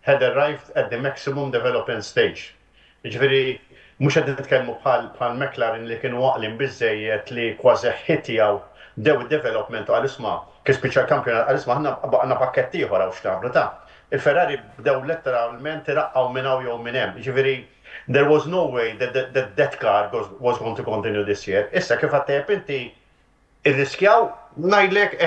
had arrived at the maximum development stage. Jiġifieri mux għed nitkellmu bħal McLaren li kienu waqlin bizzejiet li kważi ħitjaw dew development għal-isma, kif spiċa kampjonat għal-isma għanna pakketti ieħor għaw xtablu ta' il-Ferrari bdew letteralment iraqqaw minnaw jew minn hemm. Ġifieri, there was no way that car was going to continue this year. Issa kif għattejb inti irriskjaw ngħidlek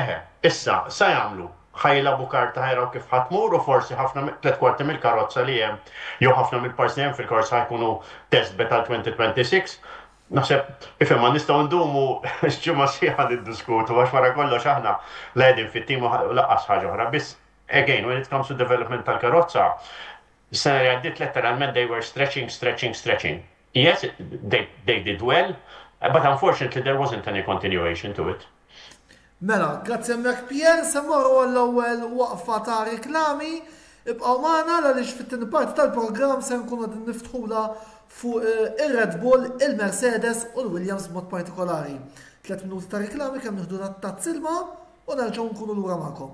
issa sa jagħmlu ħajlabu karta ħajraw kif ħatmur u forsi ħafna 3/4 mill-karozza li hemm jew ħafna mill-parts li hemm fil-karozza ħajkunu test beta 2026. Naħseb ifhem ma nistgħu ndumu x'ġimgħa sieħa niddiskutu għax wara kollox aħna qegħdin fit-tim laqqas ħaġa oħra. Biss again when it comes to development tal-karozza, sena li għaddiet letteralment they were stretching. Yes, they did well, but unfortunately there wasn't any continuation to it. Mela, grazzi emmek Pier, semmoru għall-ewwel waqfa ta' reklami, ibqgħu magħna għaliex fit-tieni parti tal-programm se nkunu qegħdin niftħula fuq ir-Red Bull, il-Mercedes u l-Williams b'mod partikolari. 3 minuti ta' reklami kemm nieħdu tat-silma u nerġgħu nkunu lura magħkom.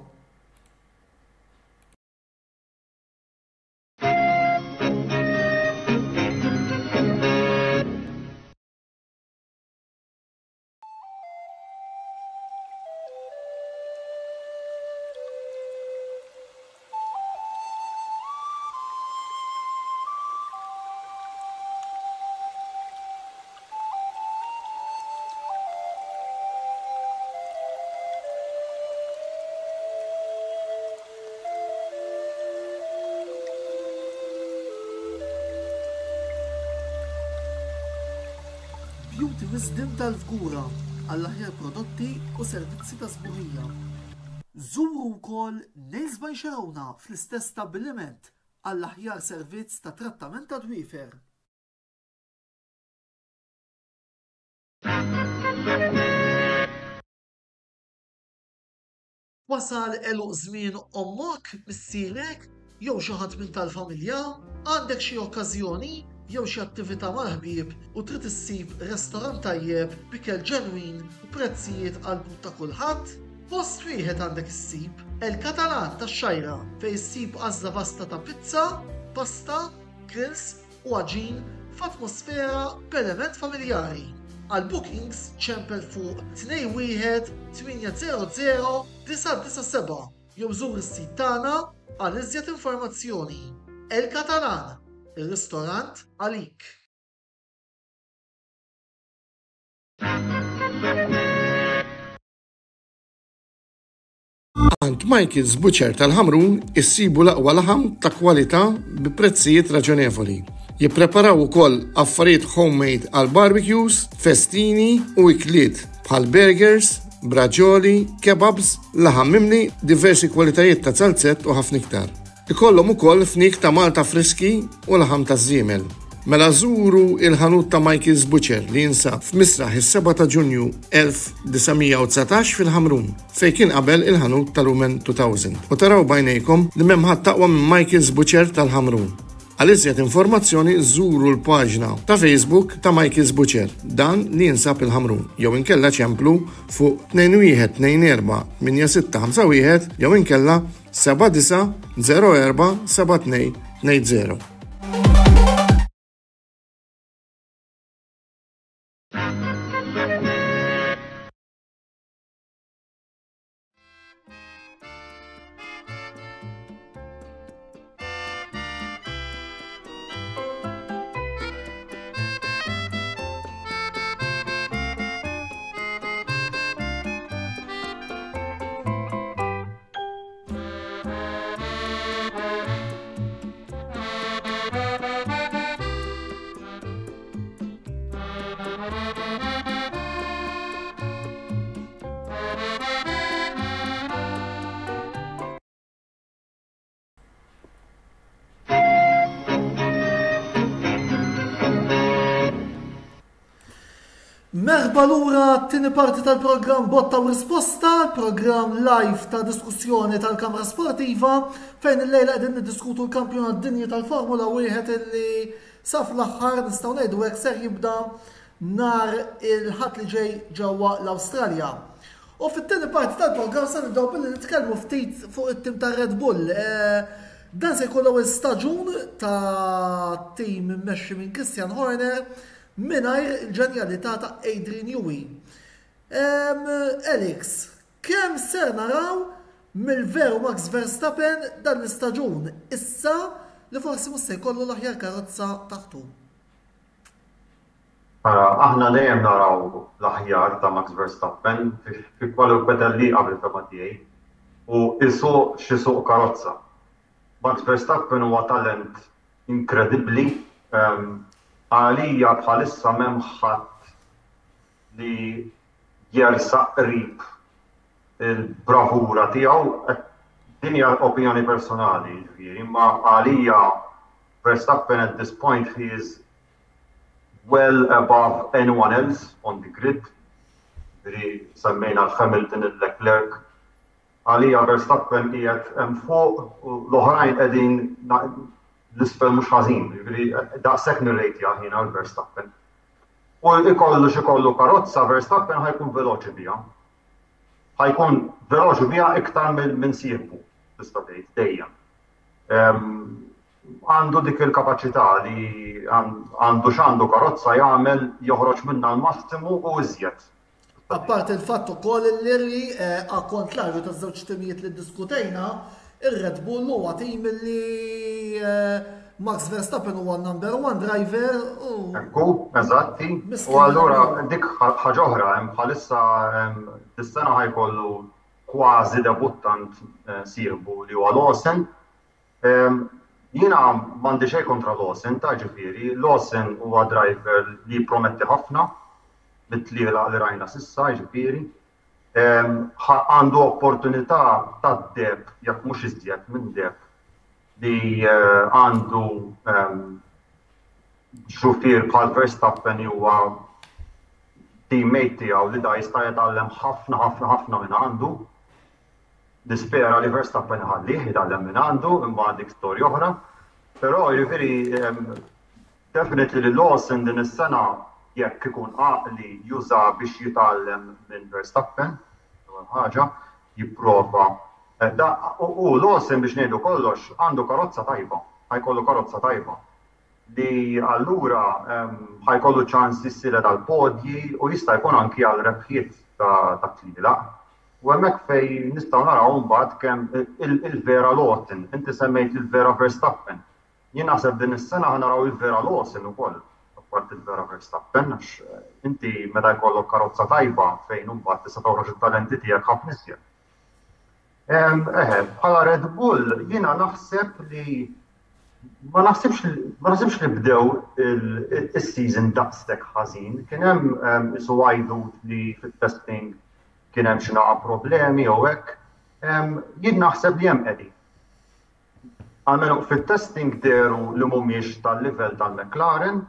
Multi Wisdom tal-Fgura għall-aħjar prodotti u servizzi ta' sburija. Żuru wkoll Nails by Xarawna fl-istess stabbiliment għall-aħjar servizz ta' trattament ta' dwiefer. Wasal eluq żmien ommok, missierek, jew xi ħadd minn tal-familja, għandek xi okkażjoni jew xi attività mal-ħbieb u trid issib restorant tajjeb bikel ġenwin u prezzijiet qalbut ta' kulħadd? Post wieħed għandek issib El-Katalan tax-Xajra fejn issib għażla vasta ta' pizza, pasta, grills u għaġin f'atmosfera b'element familjari. Għal bookings ċempel fuq 21 800 997 jew żur is-sit tagħna għal iżjed informazzjoni. El-Katalan, ir-ristorant għalik. Għand Michael's Butcher tal-Ħamrun issibu l-aqwa laħam ta' kwalità bi prezzijiet raġonevoli. Jippreparaw ukoll affarijiet homemade għal barbecues, festini u ikliet bħal burgers, braġoli, kebabs, laħam mimli, diversi kwalitajiet ta' salzett u ħafna iktar. Ikollhom ukoll fnik ta' Malta friski u laħam ta' żiemel. Mela żuru il-ħanut ta' Michael's Butcher li jinsab f'Misraħ is-7 ta' Ġunju 1919 fil-Ħamrun, fejn kien qabel il-ħanut tal-Women 2000. U taraw bajnejkom li m'hemm ħadd taqwa minn Michael's Butcher tal-Ħamrun. Għal iżjed informazzjoni żuru l-paġna ta' Facebook ta' Michael's Butcher, dan li jinsab il-Ħamrun, jew inkella ċemplu fuq 2124 8651 jew inkella 7904 7220. Merħba lura t-tieni parti tal-programm Botta u Risposta, programm live ta' diskussjoni tal-Kamra Sportiva, fejn il-lejla qegħdin niddiskutu l-kampjonat dinji tal-Formula 1 illi sa fl-aħħar nistgħu ngħidu hekk ser jibda nhar il-ħadd li ġej ġewwa l-Awstralja. U fit-tieni parti tal-programm se nibdew billi nitkellmu ftit fuq it-tim ta' Red Bull. Dan se jkun l-ewwel staġun ta' tim immexxi minn Christian Horner mingħajr il-ġenjalità ta' Adrian Newey. Alex, kemm ser naraw mill-veru Max Verstappen dan l-istaġun issa li forsi mhux se jkollu l-aħjar karozza taħtu? Aħna dejjem naraw l-aħjar ta' Max Verstappen fi kwalunkwe tal-liqa bil-fema tiegħi u isuq xi suq karozza. Max Verstappen huwa talent inkredibbli. Għalija bħalissa m'hemm ħadd li jersaq qrib il-bravura tiegħu. Din hija opinjoni personali, ġifieri, imma għalija Verstappen at this point he is well above anyone else on the grid. Ġifieri semmejna l-Hamilton, il-Leclerc. Għalija Verstappen qiegħed hemm fuq u l-oħrajn qegħdin l-isfel mhux ħażin, daqshekk nirrejtja ħin għal Verstappen. U ikollu karozza Verstappen ħajkun veloċi biha. Ħajkun veloċi biha iktar minn sieħbu, tista' tgħid dejjem. Għandu dik il-kapaċità li għandu x'għandu karozza jagħmel joħroġ minnha l-massimu u iżjed. Apparti il-fatt ukoll li kontrarju taż-żewġ timijiet li ddiskutejna, ir-Red Bull huwa tim li Max Verstappen huwa number one driver u. Ekku, eżatti. U allura dik ħaġa oħra hemm bħalissa dis-sena ħajkollu kważi debuttant sieħbu li huwa Lawson. Jiena m'għandi xejn kontra Lawson ta' ġifieri. Lawson huwa driver li jipprometti ħafna. bit-tliela li rajna s'issa, ġifieri. Għandu opportunità ta' deb, jekk mhux iżjed minn deb, li għandu xufier bħal Verstappen huwa teammate tiegħu li da jista' jitgħallem ħafna minn għandu. Nispera li Verstappen ħallih jitgħallem minn għandu, imma għandek storja oħra. Però jiġifieri definitely li Lawson din is-sena jekk ikun għaqli juża biex jitgħallem minn Verstappen, ħaġa jipprova. U Lawson biex ngħidu kollox għandu karozza tajba, ħajkollu karozza tajba. Li allura ħajkollu ċans jissira dal-podji u jista' jkun anki għal rebħiet ta' tliela. U hemmhekk fejn nistgħu naraw mbagħad kemm il-vera Lawson, inti semmejt il-vera Verstappen. Jien naħseb din is-sena ħanaraw il-vera Lawson ukoll, apart il-vera Verstappen, għax inti meta jkollok karozza tajba fejn imbagħad tista' toħroġ it-talenti tiegħek ħafna iżjed. Bħala Red Bull jiena naħseb li ma naħsibx li bdew is-season daqshekk ħażin. Kien hemm isu għajdut li fit-testing kien hemm xi naqa' problemi jew hekk. Jien naħseb li hemm qegħdin. Għalmenu fit-testing deru li mhumiex tal-livell tal-McLaren,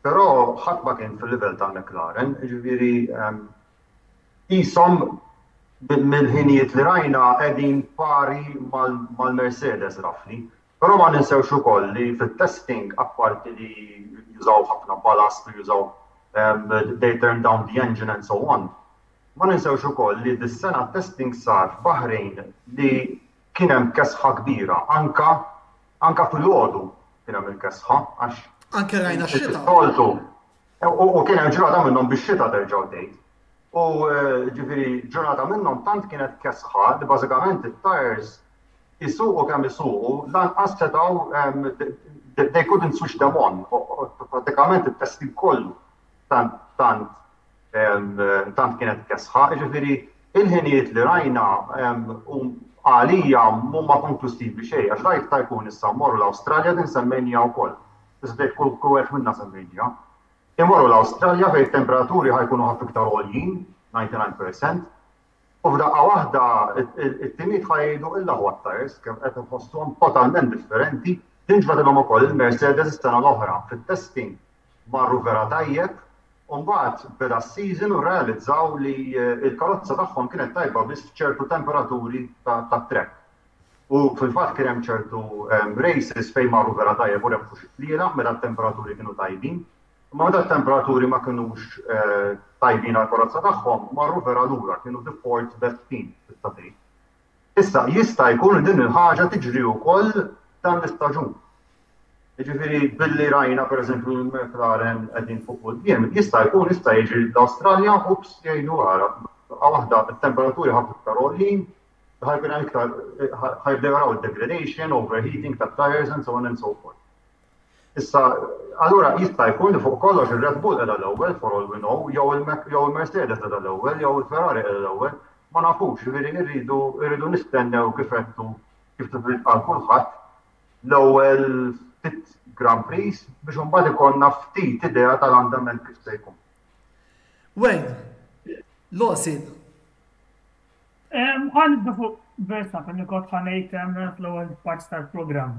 però ħadd ma kien fil-livell tal-McLaren, jiġifieri qishom mill-ħinijiet li rajna qegħdin pari mal-Mercedes rafli. Però ma ninsewx ukoll li fit-testing apparti li jużaw ħafna ballast, jużaw they turn down the engine and so on. Ma ninsewx ukoll li dis-sena testing sar f'Baħrejn li kien hemm kesħa kbira, anka fil-għodu kien hemm il-kesħa għax Anke rajna x-xita. U kien hemm ġurnata minnhom bix-xita terġgħu tgħid. U ġifieri ġurnata minnhom tant kienet kesħa li bażikament it-tires isuqu kemm isuqu, lanqas setgħu they couldn't switch them on. Pratikament it-testing kollu tant kienet kesħa, jiġifieri il-ħinijiet li rajna għalija mhuma konklusivi xejn, għax rajt ta' jkun issa mmorru l-Awstralja din semmejnija wkoll. Tista' kull wieħed minnha semmejnija. Immorru l-Awstralja fejn temperaturi ħajkunu ħafna iktar għoljin, 99%. U f'daqqa waħda it-timiet ħajdu illa what-tires kemm qed inħossuhom totalment differenti. Tinġbadilhom ukoll il-Mercedes is-sena l-oħra fit-testing marru vera tajjeb u mbagħad beda s-season u realizzaw li l-karozza tagħhom kienet tajba biss f'ċertu temperaturi tat-track. U fil-fatt kien hemm ċertu races fejn marru vera tajjeb u rebħu xi tliela meta t-temperaturi kienu tajbin. Ma meta t-temperaturi ma kinux tajbin għal-karozza tagħhom, marru vera lura, kienu the fourth best team fit-tadrid. Issa jista' jkun din il-ħaġa tiġri wkoll dan l-istaġun. Jiġifieri billi rajna pereżempju l-McLaren qegħdin fuq quddiem, jista' jiġri l-Awstralja ups jgħidu ara. Waħda t-temperaturi ħafna iktar għoljin, ħajkun hemm iktar ħajbdew jaraw id-degradation, overheating tat-tires and so on and so forth. Issa, allura jista' jkun li fuq kollox ir-Red Bull qiegħda l-ewwel for all we know, jew il-Mercedes qiegħda l-ewwel, jew il-Ferrari qiegħda l-ewwel, ma nafux, irridu nistennew kif tibqa' kulħadd l-ewwel ftit Grand Prix biex imbagħad ikollna ftit idea tal-andament kif se jkun. Wayne, Lawson. Għan fuq Verstappen li kont ħanejt fl-ewwel parts tal-programm.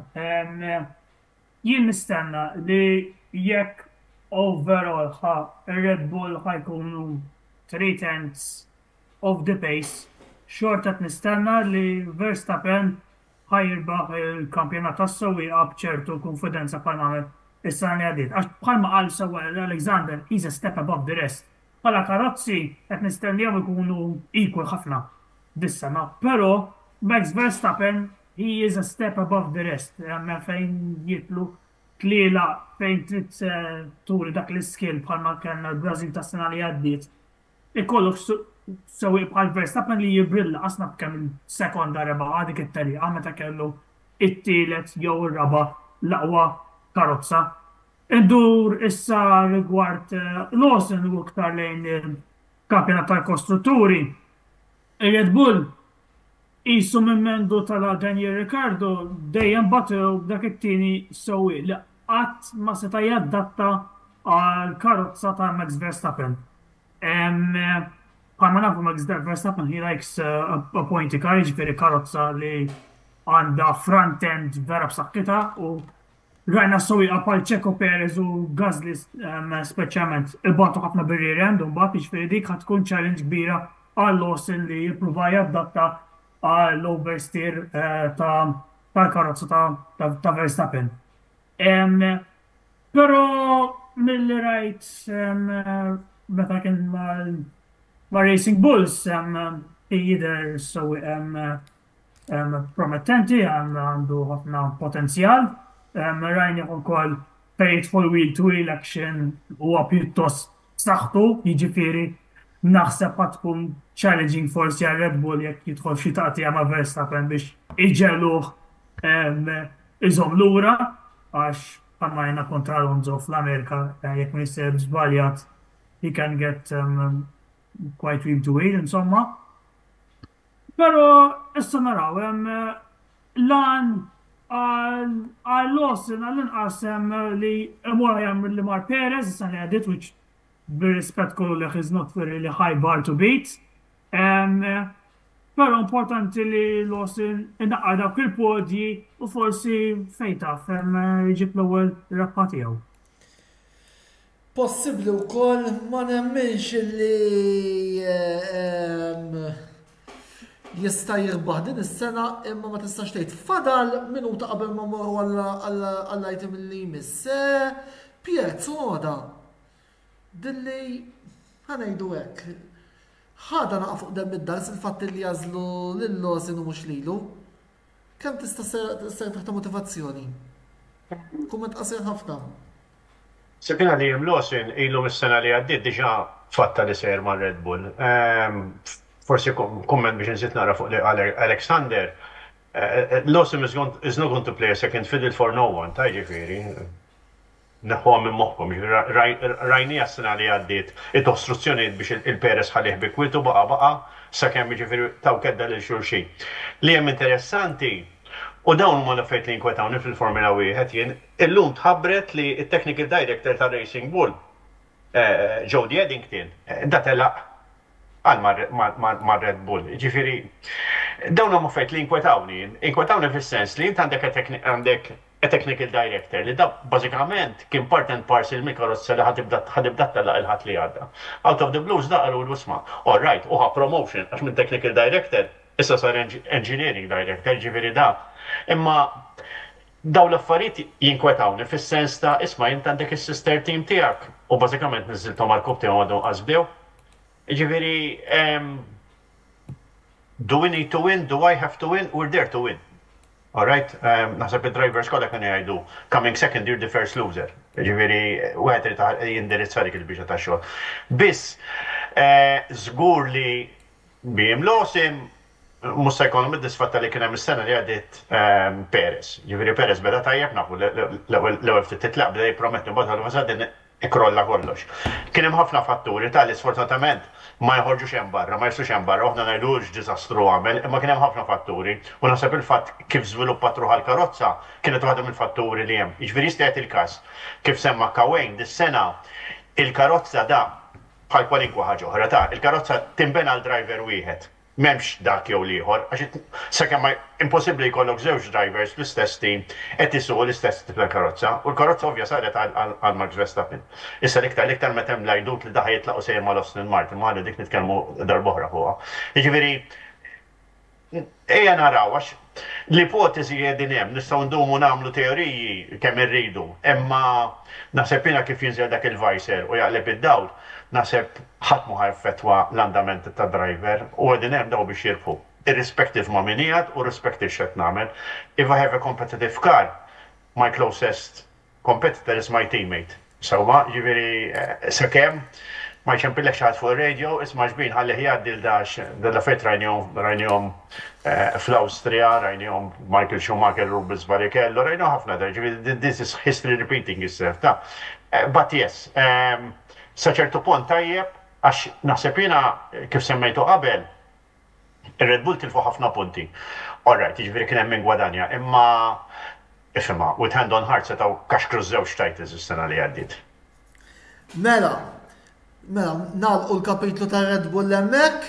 Jien nistenna li jekk overall Red Bull ħajkunu 3/10 of the pace, xorta nistenna li Verstappen ħajirbaħ il-kampjonat tas-sewwieqa b'ċertu konfidenza bħalma is-sena li għaddiet. Għax bħalma qal sewwa Alexander is a step above the rest. Bħala karozzi qed nistennihom ikunu equal ħafna dis-sena, però Max Verstappen he is a step above the rest. Fejn jitlu tliela fejn trid turi dak l-iskill bħalma kellna l-Brażil tas-sena li għaddiet. Ikollok sewwieq bħal Verstappen li jibrilla qasna b'kemm il-sekonda reba' dik it-tariqa meta kellu it-tielet jew ir-raba' l-aqwa karozza. Indur issa rigward Lawson u iktar lejn il-kampjonat tal-kostrutturi. Red Bull qisu minn mendu tal-Daniel Ricciardo dejjem batew dak it-tieni sewwieq li qatt ma seta' jaddatta għall-karozza ta' Max Verstappen. Bħalma nafu Max Verstappen, he likes a pointy car, ġifieri karozza li għandha front end vera b'saħħitha u rajna sewwieqa bħal Checo Perez u Gasly speċjalment ibatu ħafna bir-rear end u mbagħad jiġifieri dik ħad tkun challenge kbira għal Lawson li jippruva jadatta għall oversteer tal-karozza ta' Verstappen. Però mill-li rajt meta kien ma' Racing Bulls jidher promettenti għandu ħafna potenzjal. Rajni ukoll faithful wheel to wheel action huwa pjuttost saħħtu, jiġifieri naħseb ħadd tkun challenging forsi għal Red Bull jekk jidħol xi taqtija ma' Verstappen biex iġġeluh iżhom lura għax bħalma kontra Alonso fl-Amerika jekk ma jsir żbaljat he can get quite wheel to wheel insomma. Però issa naraw lan għal Lawson għall-inqas li imura jagħmel li mar Perez issa li għadiet which bir-rispett kollu li is not very high bar to beat. Però importanti li Lawson inaqqa dawk il-podji u forsi fejn taf jġib l-ewwel rabħa tiegħu. Possibbli wkoll ma nemminx li jista' jirbaħ din is-sena imma ma tistax tgħid fadal minuta qabel ma mmorru għall-item li jmiss. Pierre Tsunoda dilli ħanejdu hekk. Ħada naqa' fuq dem id-dars il-fatt li jażlu lil Lawson u mhux lilu. Kemm tista' ser taħta motivazzjoni? Kumment qasir ħafna. Sebina li Lawson ilu mis-sena li għaddiet diġà fatta li sejr ma' Red Bull. Forsi komment biex nżid nara fuq Alexander. Lawson is not going to play a second fiddle for no one, ta' ġifieri. Neħuha minn moħħhom, rajni għas-sena li għaddiet it-ostruzzjonijiet biex il-Perez ħalih bikwitu baqa' sakemm jiġifieri taw kedda lil xulxin. Li hemm interessanti u dawn huma l-affarijiet li nkwetawni fil-Formula 1 jien illum tħabbret li t-technical director ta' Racing Bull, Jody Eddington, da telaq għal ma' Red Bull. Ġifieri dawn huma affarijiet li nkwetawni fis-sens li int għandek a technical director li da bażikament kien part and parcel mill-karozza li ħadibda tellaq il-ħadd li għadda. Out of the blues da qalu l-wisma. All right, uħa promotion għax minn technical director issa sar engineering director, ġifieri da. Imma daw l-affarijiet jinkwetawni fis-sens ta' isma' int għandek is-sister team tiegħek u bażikament niżilthom għall-kub tiegħu għadhom qasbdew. Ġifieri do we need to win? Do I have to win? We're there to win. All right, naħseb id-drivers kollha kienu jgħidu coming second you're the first loser. Ġifieri wieħed irid jindirizza dik il-biċċa tax-xogħol. Biss żgur li biem Lawson mhux se jkunu mid-disfatta li kien hemm is-sena li għaddiet Perez. Ġifieri Perez beda tajjeb nafu l-ewwel ftit titlaq beda jipprometti mbagħad għal ikrolla kollox. Kien hemm ħafna fatturi tal sfortunatament ma jħorġux hemm barra, ma jsux hemm barra, aħna ngħidux diżastru għamel, imma kien hemm ħafna fatturi u naħseb il-fatt kif żviluppat ruħ l-karozza kienet waħda mill-fatturi li hemm. Jiġifieri jista' il-każ kif semma Kawejn dis-sena il-karozza da bħal kwalinkwa ħaġa oħra ta' il-karozza tinbena għal driver wieħed. M'hemmx dak jew ieħor, għax sakemm impossibbli jkollok żewġ drivers fl-istess team qed isuqu l-istess tip ta' karozza, u l-karozza ovvja saret għal Max Verstappen. Issa l-iktar meta hemm l-għajdut li daħħa jitlaqgħu sejjer mal Aston Martin, ma dik nitkellmu darba oħra fuqha. Jiġifieri ejja naraw għax l-ipotezi qegħdin hemm nistgħu ndumu nagħmlu teoriji kemm irridu, imma naħseb jiena kif jinżel dak il-vajser u jaqleb id-dawl. Naħseb ħadd ma ħaffettwa l-andament ta' driver u għedin hemm daw biex jirfu. Irrispettiv ma' minijat u rispettiv x'qed nagħmel. If I have a competitive car, my closest competitor is my teammate. Sewwa, ġifieri sakemm ma jċempillek xi ħadd fuq ir-radio, isma' ġbin ħalli jgħaddi l fejt rajnihom fl-Awstrija, rajnihom Michael Schumacher, Rubens Barrichello, rajnihom ħafna ġifieri this is history repeating itself ta'. But yes, sa ċertu punt tajjeb, għax naħseb jiena kif semmejtu qabel, ir-Red Bull tilfu ħafna punti. All right, jiġifieri kien hemm min gwadanja, imma ifhimha, with hand on heart setgħu kaxkru żewġ titles is-sena li għaddiet. Mela, Mela, nagħlqu l-kapitlu ta' Red Bull hemmhekk.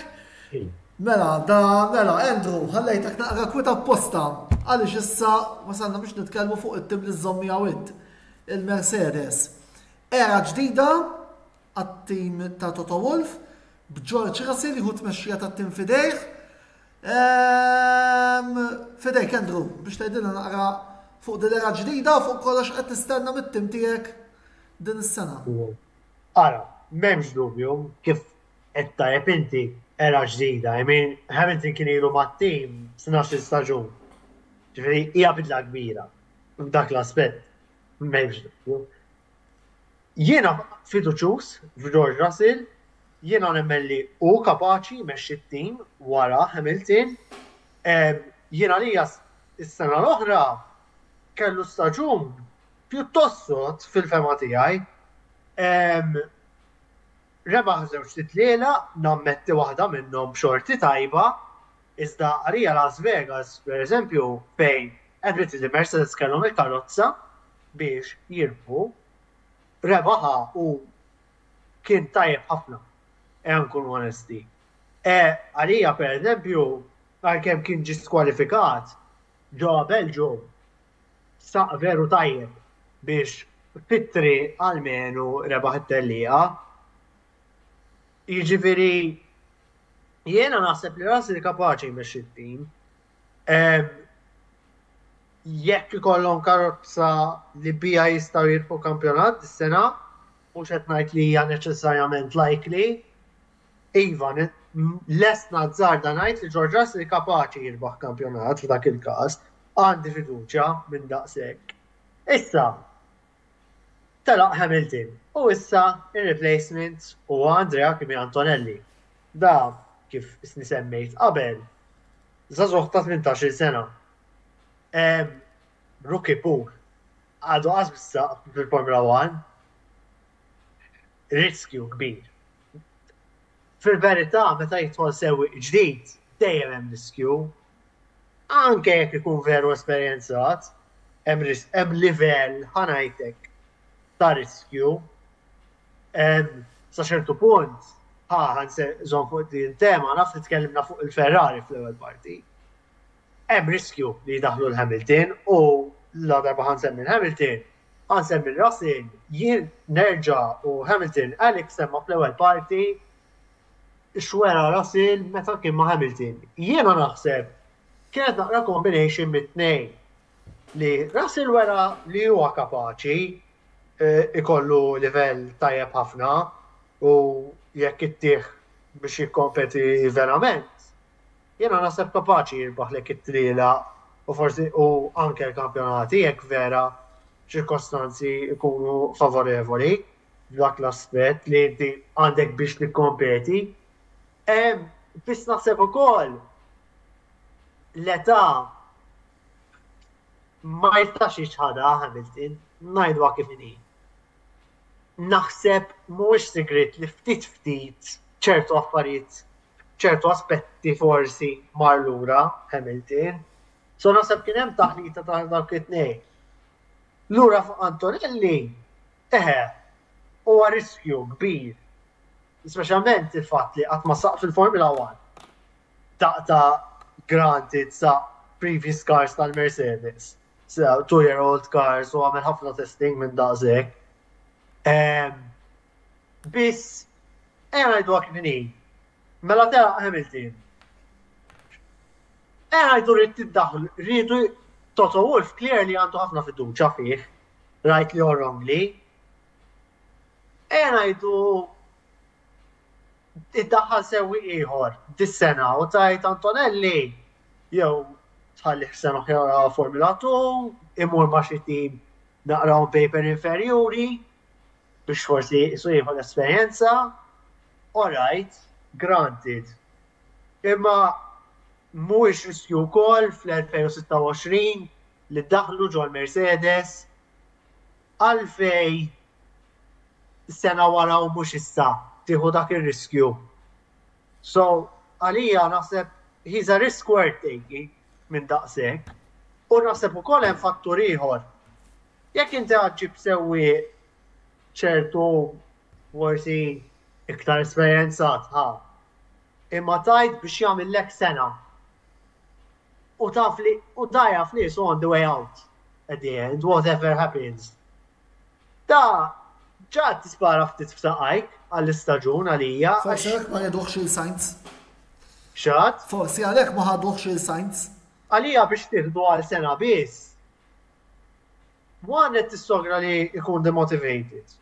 Mela, Andrew, ħallejtek naqra kwita apposta. Għaliex issa wasalna biex nitkellmu fuq it-tim li żommi għawid, il-Mercedes. Era ġdida għat-tim ta' Toto Wolff, b'George Russell jieħu tmexxija tat-tim fidejh. Fidejk, Andrew, biex tgħidilna naqra fuq din era ġdida u fuq kollox qed tistenna mit-tim tiegħek din is-sena. Ara, m'hemmx dubju kif qed tajjeb inti era ġdida. I mean, Hamilton kien ilu mat-tim 12 staġun. Ġifieri hija bidla kbira. Dak l-aspett m'hemmx dubju. Jiena fiduċjuż f'George Russell, jiena nemmen li hu kapaċi jmexxi t-tim wara Hamilton. Jiena li is-sena l-oħra kellu staġun pjuttost sod fil-fema tiegħi. Rebaħ żewġ titliela, nammetti waħda minnhom b'xorti tajba, iżda għalija Las Vegas, pereżempju, fejn qed li Mercedes kellhom il-karozza biex jirbħu, rebaħa u kien tajjeb ħafna, nkun onesti. Għalija pereżempju, għalkemm kien ġie skwalifikat ġewwa Belġu, saq veru tajjeb biex fit-triq almenu rebaħ it-tellieqa. Jiġifieri jiena naħseb li Russell kapaċi jmexxi t-tim. Jekk ikollhom karozza li bija jistgħu jirbħu kampjonat dis-sena, mhux qed ngħid li hija neċessarjament likely. Iva, lest nazzarda ngħid li George Russell kapaċi jirbaħ kampjonat f'dak il-każ, għandi fiduċja minn daqshekk. Issa, telaq Hamilton. U issa il-replacement u Andrea Kimi Antonelli. Da kif isni semmejt qabel, żagħżugħ ta' 18 sena. Rookie pool. Għadu qasbissa fil-Formula 1. Riskju kbir. Fil-verità, meta jitħol sewwieq ġdid, dejjem hemm riskju. Anke jekk ikun veru esperjenzat, hemm livell ħanajtek ta' riskju. Sa ċertu punt, żon fuq din tema, naf li tkellimna fuq il-Ferrari fl-ewwel parti. Hemm riskju li jdaħlu l-Hamilton u l-darba ħansemmi l-Hamilton, ħansemmi l-Russell, jien nerġa' u Hamilton Alex semma fl-ewwel parti xwera Russell meta kien ma' Hamilton. Jiena naħseb kienet naqra combination mit-tnejn li Russell wera li huwa kapaċi ikollu livell tajjeb ħafna u jekk ittieħ biex jikkompeti verament, jiena naħseb kapaċi jirbaħ lek it-tliela u forsi u anke l-kampjonati jekk vera ċirkostanzi jkunu favorevoli dak l-aspett li inti għandek biex tikkompeti. Biss naħseb ukoll l-età ma jistax jixħadha Hamilton, ngħidwa kif inhi. Naħseb mhuwiex sigrit li ftit ċertu affarijiet, ċertu aspetti forsi mar lura Hamilton. So naħseb kien hemm taħlita ta' dak it-tnejn. Lura fuq Antonelli, huwa riskju kbir. Speċjalment il-fatt li qatt ma saq fil-Formula 1. Taqta granted sa' previous cars tal-Mercedes. So 2-year-old cars u għamel ħafna testing minn daqshekk. Biss, ngħidu kif inhi. Mela telaq Hamilton. Ngħidu rrid tiddaħħal, rridu Toto Wolff clearly għandu ħafna fiduċja fih, rightly or wrongly. Ngħidu iddaħħal sewwieq ieħor dis-sena u tajt Antonelli jew tħallih sena oħra Formula 2, imur ma' xi tim naqra paper inferjuri biex forsi jisu jieħu l-esperjenza. All right, granted. Imma mhuwiex riskju wkoll fl-2026 li ddaħlu ġol Mercedes għalfej sena wara u mhux issa tieħu dak ir-riskju. So, għalija naħseb he's a risk worth taking minn daqshekk. U naħseb ukoll hemm fattur ieħor. Jekk inti ħaġġib sewwi ċertu forsi iktar esperjenzat, imma tajt biex jagħmillek sena. U taf li, u dajaf li so on the way out at the end, whatever happens. Da, ġad tispara ftit f'saqajk għall-istaġun għalija. Forsi għalek ma jadduħx il-Sainz. Xad? Forsi għalek ma ħadduħx il-Sainz. Għalija biex tiħdu għal sena biss. One qed tissogra li jkun demotivated.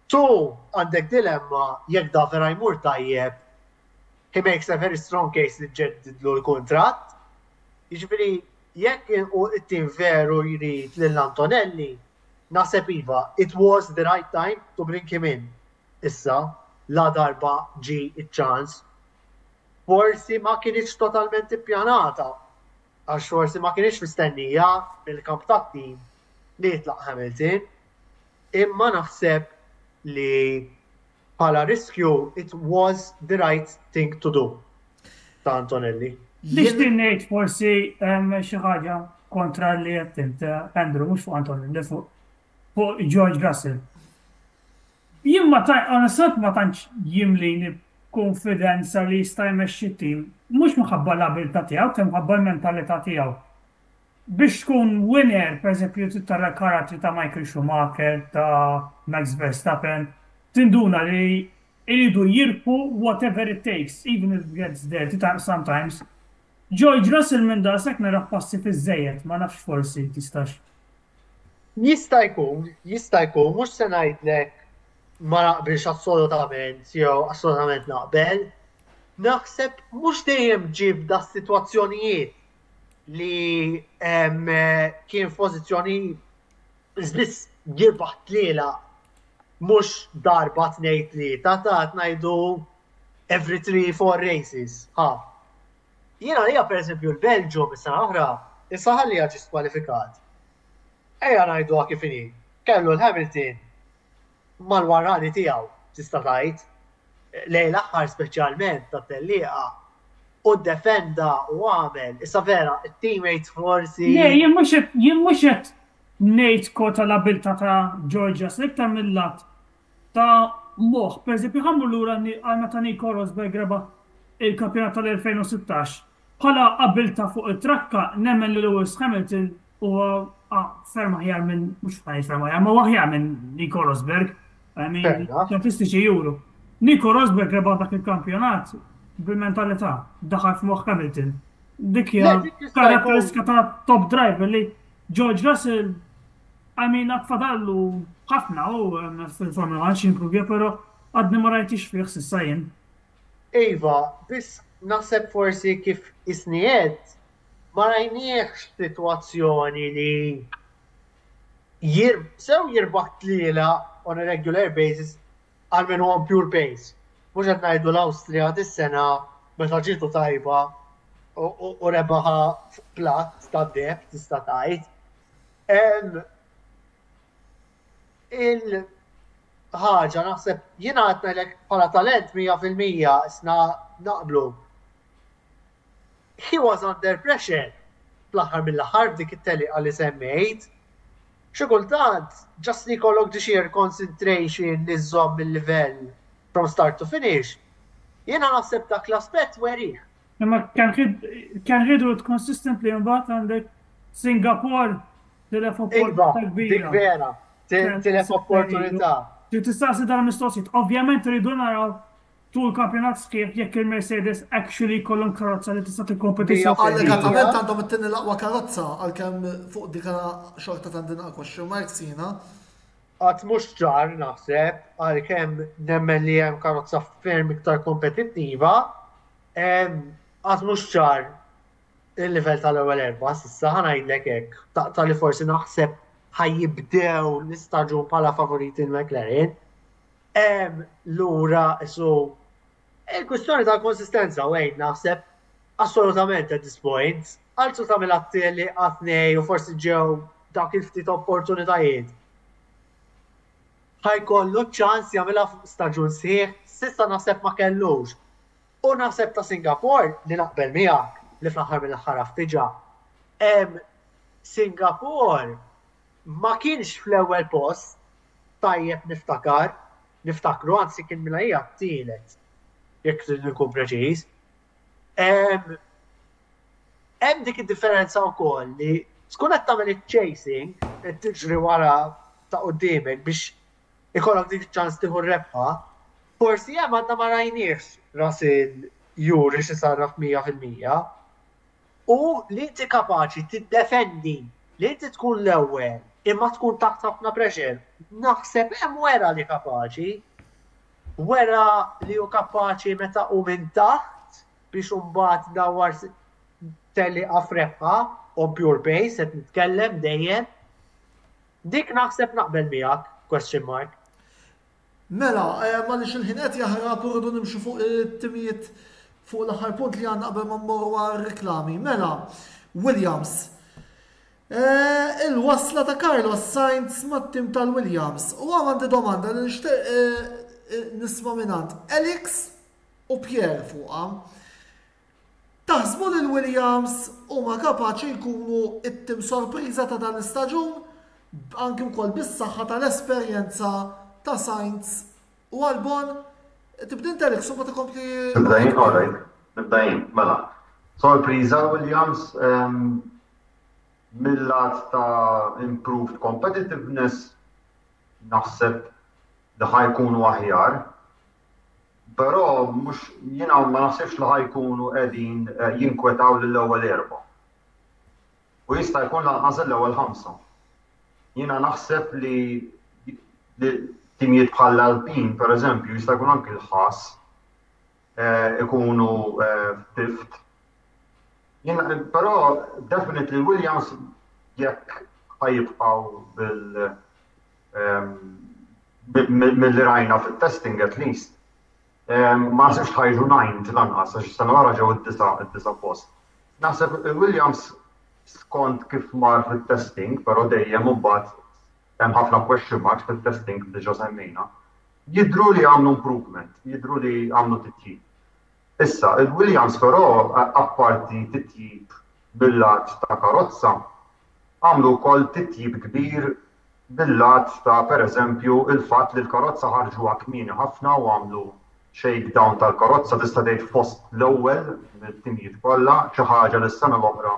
Two, għandek dilemma jekk da vera jmur tajjeb, he makes a very strong case li ġeddidlu l-kontratt. Jiġifieri jekk u it-tim veru jrid lill-Antonelli, naħseb iva, it was the right time to bring him in. Issa, la darba ġi iċ-ċans. Forsi ma kienx totalment ippjanata, għax forsi ma kienx mistennija mill-kamp tat-tim li jitlaq Hamilton, imma naħseb li bħala riskju it was the right thing to do ta' Antonelli. Biex tinnejt forsi xi ħaġa kontra li qed Andrew mhux fuq Antonelli fuq George Russell. Jien onestament ma tantx jimlini konfidenza li jista' jmexxi tim, mhux minħabba l-abilità tiegħu, kemm minħabba l-mentalità tiegħu. Biex tkun winner, pereżempju tittarra karatri ta' Michael Schumacher, ta' Max Verstappen, tinduna li iridu jirpu whatever it takes, even if it gets dirty sometimes. George Russell minn da sekk nara passi fiż-żejjed, ma nafx forsi tistax. Jista' jkun, mhux se ngħidlek ma naqbilx assolutament, jew assolutament naqbel. Naħseb mhux dejjem ġib da sitwazzjonijiet li kien f'pożizzjoni biss jirbaħ tliela mhux darba tnejn tlieta ta' ngħidu every 3-4 races. Jiena hija pereżempju l-Belġium is-sena oħra issa ħallija ġie skwalifikat. Ejja ngħiduha kif inhi. Kellu l-Hamilton mal-warrani tiegħu tista' tgħid lejn l-aħħar speċjalment tat-tellieqa u defenda u għamel. Issa vera, il-teammates forsi. Ne, jien mhux qed ngħid kota l-abilità ta' George Russell iktar mill-lat ta' moħħ. Pereżempju ħammur lura għal meta Nico Rosberg reba' il-kampjonat tal-2016. Bħala abilità fuq it-trakka nemmen li Lewis Hamilton huwa ferm aħjar minn mhux ferm aħjar, ma aħjar minn Nico Rosberg. Statistiċi juru. Nico Rosberg reba' dak il-kampjonat bil-mentalità, daħal f'moħħ Hamilton. Dik hija karatteristika ta' top driver li George Russell, għatfadallu ħafna fil-Formula 1 improvja, pero għadni ma rajtix fih s'issa jien. Iva, biss naħseb forsi kif isnijiet ma rajniex situazzjoni li jirbaħ tliela on a regular basis għal minn on pure pace. Mux għed najdu l-Austria dis-sena meta ġitu tajba u rebaħa plat ta' deb tista' tajt. Il-ħaġa naħseb jiena għed ngħidlek bħala talent 100% isna naqblu. He was under pressure fl-aħħar mill-aħħar dik it-teliqa li semmejt. Xi kultant ġast li jkollok sheer concentration li żomm il-livell from start to finish, jena naħseb dak l-aspett werih. Imma kien ħidu consistently mbagħad għandek Singapore tilef opportunità kbira. Dik vera, tilef opportunità. Tistaqsi dal-mistoqsijiet, ovvjament rridu naraw tul kampjonat sħiħ jekk il-Mercedes actually kollhom karozza li tista' tikkompeti. Allegatament għandhom it-tieni l-aqwa karozza għalkemm fuq dik xorta tandin aqwa Schumacher sina. Għat mux ċar naħseb, għal-kem nemmen li jem karozza ferm iktar kompetittiva, għat mux ċar il-level tal-ewwel erba' s'issa ħanajdlek hekk, tal-li forsi naħseb ħajjibdew l-istaġun bħala favoriti l-McLaren. Lura, il-kwistjoni tal-konsistenza wejn naħseb assolutament at this point, għalzu tamil għattili għatnej u forsi ġew dak il-ftit opportunitajiet. ħajkollu ċans jagħmilha staġun sħiħ, s'issa naħseb ma kellux. U naħseb ta' Singapore li naqbel miegħek li fl-aħħar mill-aħħar ftiġa. Singapore ma kienx fl-ewwel post tajjeb niftakar niftakru, anzi kien mill-ħajja t-tielet, jekk nkun preċiż. Hemm dik id-differenza wkoll li tkun qed tagħmel il-chasing, qed tiġri wara ta' quddiemek biex ikollok dik iċ-ċans tieħu r-rebħa, forsi hemm għandna ma rajniex Russell juri x'isarraf 100%. U li inti kapaċi tiddefendi, li inti tkun l-ewwel, imma tkun taħt ħafna pressure. Naħseb hemm wera li kapaċi, wera li hu kapaċi meta hu minn taħt biex imbagħad dawwar telli rebħa on pure pace qed nitkellem dejjem. Dik naħseb naqbel miegħek, question mark. Mela, m'għandix il-ħin qed jaħrab irridu nimxu fuq it-timijiet fuq l-aħħar punt li għandna qabel ma mmorru għar-reklami. Mela, Williams. Il-wasla ta' Carlos Sainz mat-tim tal-Williams. U għandi domanda li nixtieq nisma' minant Alex u Pierre fuqha. Taħsbu li l-Williams huma kapaċi jkunu it-tim sorpriża ta' dan l-istaġun anke wkoll bis-saħħa tal-esperjenza ta' Sainz u Albon. Tibdin Alex u ma tkompli. Nibdajin, mela. Sorpriża Williams mill-lat ta' improved competitiveness naħseb li ħajkunu aħjar. Però mhux jiena ma naħsibx li ħajkunu qegħdin jinkwetaw lill-ewwel erba'. U jista' jkun lanqas l-ewwel ħamsa. Jiena naħseb li timijiet bħal Alpine, pereżempju, jista' jkun anke l-ħaas ikunu fift. Però definitely Williams jekk ħajibqgħu mill-li rajna fit-testing at least. Ma naħsibx ħajġu 9 lanqas għax is-sena wara ġew id-disa post. Naħseb Williams skont kif mar fit-testing, però dejjem imbagħad hemm ħafna question marks fit-testing diġà semmejna. Jidhru li għamlu improvement, jidhru li għamlu titjib. Issa, il-Williams però apparti titjib bil-lat ta' karozza, għamlu wkoll titjib kbir bil-lat ta' pereżempju il-fatt li l-karozza ħarġu kmieni ħafna u għamlu shakedown tal-karozza tista' tgħid fost l-ewwel mit-timijiet kollha, xi ħaġa li s-sena l-oħra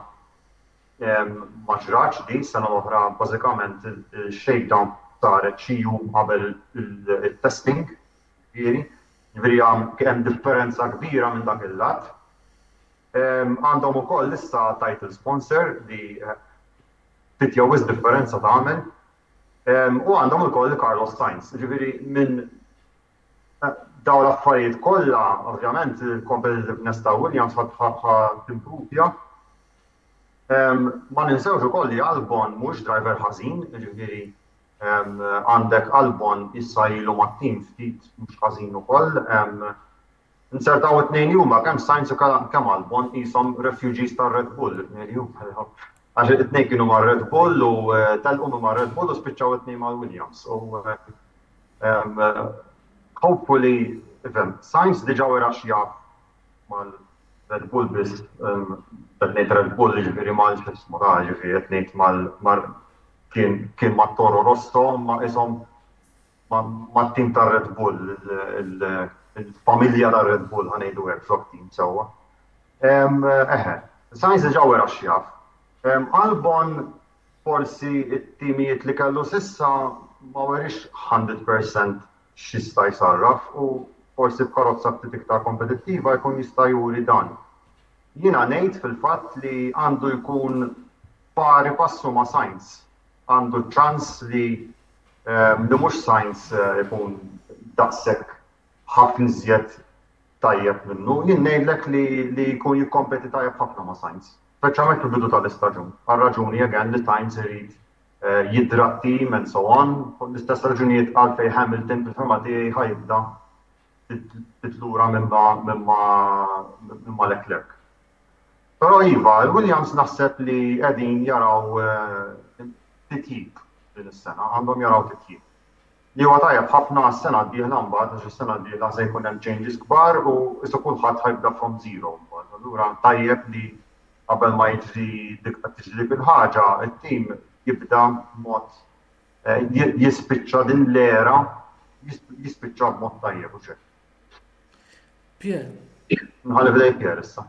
ma ġratx di, s-sena l-oħra bażikament il-shakedown saret xi jum qabel il-testing, jiġifieri hemm differenza kbira minn dak il-lat. Għandhom ukoll issa title sponsor li titjawwiż differenza tagħmel u għandhom ukoll Carlos Sainz. Jiġifieri minn dawn l-affarijiet kollha, ovvjament il-competitiveness ta' Williams timprovja. Ma ninsewx ukoll li Albon mhux driver ħażin, jiġifieri għandek Albon issa ilu mat-tim ftit mhux ħażin ukoll. Insertaw it-tnejn huma kemm Sainz u kemm Albon qishom refugees tar-Red Bull. Għax it-tnejn kienu mar-Red Bull u telqu mar-Red Bull u spiċċaw it-tnejn mal-Williams. Hopefully, Sainz diġà wera x'jaf mal-Red Bull biss, ngħid Red Bull jiġifieri ngħid kien ma' Toro Rosso ma' ishom mat-tim tar-Red Bull, il-familja tar-Red Bull ħanejdu hekk flok tim sewwa. Sainz diġà wera x'jaf. Albon forsi t-timijiet li kellu s'issa ma werix 100% x'jista' jsarraf u forsi b'karozza ftit iktar kompetittiva jkun jista' juri dan. Jiena ngħid fil-fatt li għandu jkun pari passu ma' Sainz. Għandu ċans li mhux Sainz ikun daqshekk ħafna iżjed tajjeb minnu. Jien ngħidlek li jkun jikkompeti tajjeb ħafna ma' Sainz. Speċjalment fil-bidu tal-istaġun. Għal-raġuni again li Sainz irid jidra t-tim and so on. L-istess raġunijiet għalfejn Hamilton fil-ferma tiegħi ħajibda titlura mimma Leclerc. Però iva, il-Williams naħseb li qegħdin jaraw titjib din is-sena, għandhom jaraw titjib. Li huwa tajjeb ħafna s-sena d-dieħla mbagħad għax is-sena d-dieħla se jkun hemm changes kbar u issa kulħadd ħajbda from zero mbagħad. Allura tajjeb li qabel ma jiġri dik il-ħaġa, it-tim jibda mod jispiċċa din l-era jispiċċa b'mod tajjeb u xejn. Pierre. Nħalli bdej Pierre issa.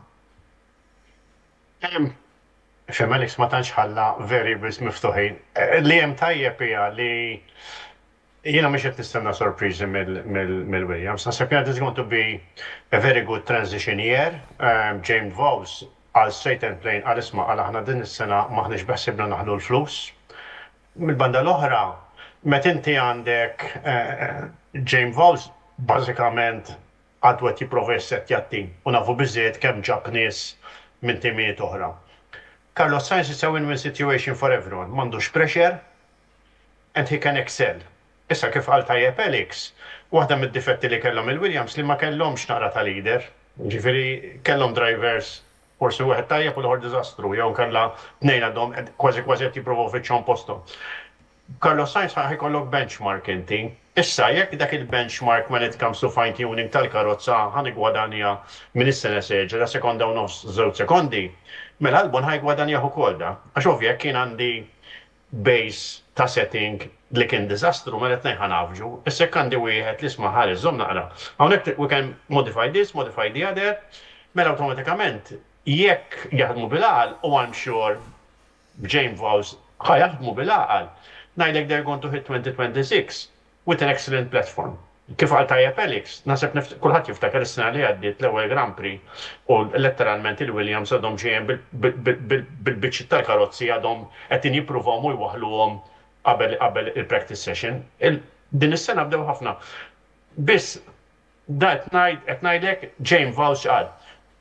Fem Alex ma tantx ħalla variables miftuħin. Li hemm tajjeb hija li jiena mhux qed nistenna sorpriżi mill-Williams. Naħseb this is going to be a very good transition year. James Vowles għal straight and plain għal isma' għal aħna din is-sena maħniex beħsibna naħlu l-flus. Mill-banda l-oħra, meta inti għandek James Vowles bażikament għadwet jipprova jissettjat u nafu biżżejjed kemm ġab nies minn timijiet oħra. Carlos Sainz is a win-win situation for everyone. M'għandux pressure and he can excel. Issa kif qal tajjeb Alex, waħda mid-difetti li kellhom il-Williams li ma kellhomx naqra ta' leader. Ġifieri kellhom drivers forsi wieħed tajjeb u l-ħor diżastru, jew kellha tnejn għadhom kważi qed jippruvaw fiċċhom posthom. Carlos Sainz ħajkollok benchmark inti. Issa jekk dak il-benchmark when it comes to fine tuning tal-karozza ħanigwadanja minn is-sena seġġa da sekonda u nofs żewġ sekondi. Mela Albon ħajgwadanjaħ ukoll da. Għax ovvja kien għandi base ta' setting li kien diżastru mela tnejn ħanafġu. Issa jekk għandi wieħed li isma' ħares żomm naqra. Hawnhekk we can modify this, modify the other, mela awtomatikament jekk jaħdmu bil-għaqal u I'm sure James Vowles ħajaħdmu bil-għaqal, ngħidlek they're going to hit 2026 with an excellent platform. Kif għal tajjeb Alex, naħseb kulħadd jiftakar is-sena li għaddiet l-ewwel Grand Prix u letteralment il-Williams għadhom ġejjin bil-biċċi tal-karozzi għadhom qed jippruvaw u jwaħluhom qabel il-practice session. Din is-sena bdew ħafna. Biss qed ngħidlek James Vowles qal,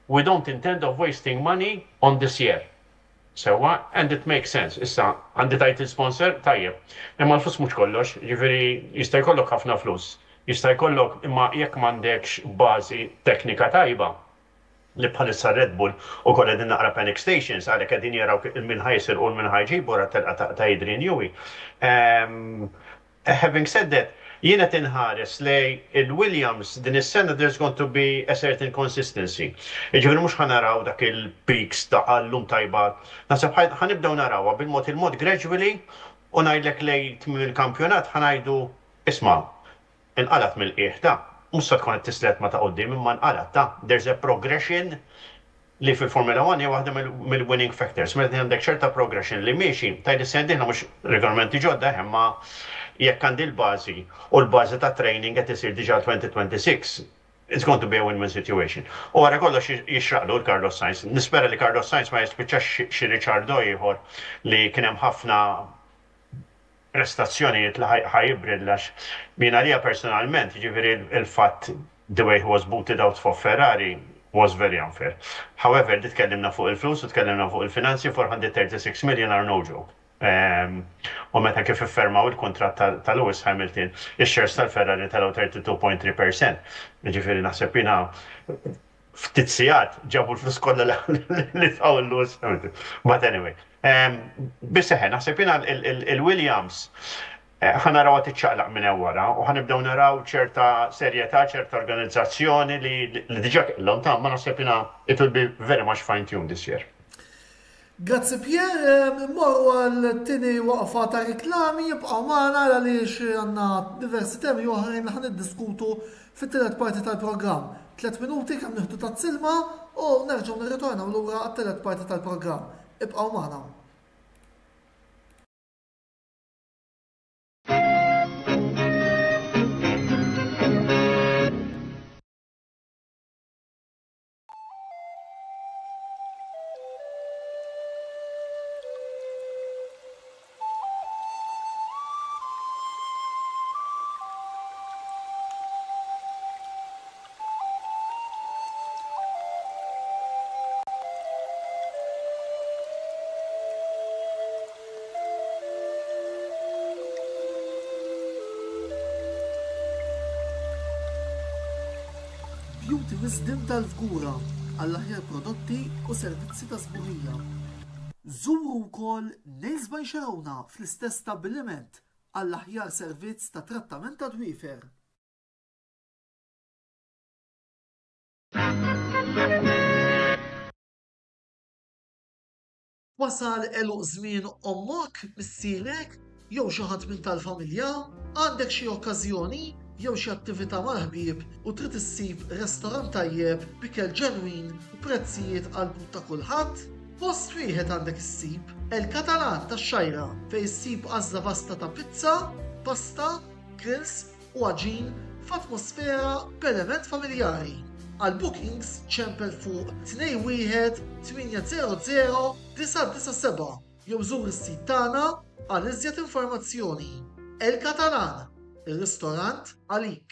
we don't intend of wasting money on this year. Sewa, and it makes sense. Issa, għandi title sponsor, tajjeb. Imma l-flus mhux kollox, jiġifieri jista' jkollok ħafna flus. Jista' jkollok imma jekk m'għandekx bażi teknika tajba li bħalissa Red Bull u kollha din naqra panic stations għalhekk qegħdin jaraw min ħajsir u min ħajġibu wara telqa ta' Adrian Newey. Having said that, jiena tinħares lej il-Williams din is-sena there's going to be a certain consistency. Jiġifieri mhux ħanaraw dak il-peaks ta' għallum tajba. Naħseb ħanibdew narawha bil-mod il-mod gradually u ngħidlek lej il-kampjonat ħanajdu isma' inqalat mill-qiegħ ta' mhux se tkun qed tislet ma ta' qudiem imma nqalat ta' there's a progression li fil-Formula 1 hija waħda mill-winning factors. Meta għandek ċerta progression li miexi tajdi sendina mhux regolamenti ġodda imma jekk għandi l-bażi u l-bażi ta' training qed isir diġà 2026, it's going to be a win-win situation. U għara kollox jixraqlu l-Carlos Sainz. Nispera li Carlos Sainz ma jispiċċax xi Ricciardo ieħor li kien hemm ħafna prestazzjonijiet li ħajibrid lax min għalija personalment, jiġifieri il-fatt the way he was booted out for Ferrari was very unfair. However, tkellimna fuq il-flus u tkellimna fuq il-finanzi, 436 million are no joke. U meta kif iffermaw il-kontratt ta' Lewis Hamilton, ix-shares tal-Ferrari tal-għu 32.3%. Ġifieri naħseb jiena ftit sigħat ġabu l-flus kollha li taw Lewis Hamilton. But anyway, biss naħseb jiena il-Williams ħanaraw għat iċċaqlaq minn wara u ħanibdew naraw ċerta serjetà, ċerta organizzazzjoni li diġà kellhom ta' ma naħseb jiena it will be very much fine-tuned this year. Grazzi Pierre, morru għal-tini waqfa ta' riklami jibqaw maħna għaliex għanna diversi temi oħrajn li ħan id-diskutu fit-telet parti tal-programm. 3 minuti kemm nieħdu ta' silma u nerġgħu nirritornaw lura għat-telet parti tal-programm. Ibqaw maħna. Beauty Wisdom tal-Fgura għall-aħjar prodotti u servizzi ta' sburija. Żuru wkoll Nails by Xarawna fl-istess stabbiliment għall-aħjar servizz ta' trattament ta' dwiefer. Wasal eluq żmien ommok, missierek, jew xi ħadd minn tal-familja, għandek xi okkażjoni jew xi attività mal-ħbieb u trid issib restorant tajjeb b'ikel ġenwin u prezzijiet qalbu ta' kulħadd, post wieħed għandek issib El Catalan tax-Xajra fejn issib għażla vasta ta' pizza, pasta, grills u għaġin f'atmosfera b'element familjari. Għal bookings ċempel fuq 21 800 997 jew żur is-sit tagħna għal iżjed informazzjoni. El Catalan, ir-ristorant għalik.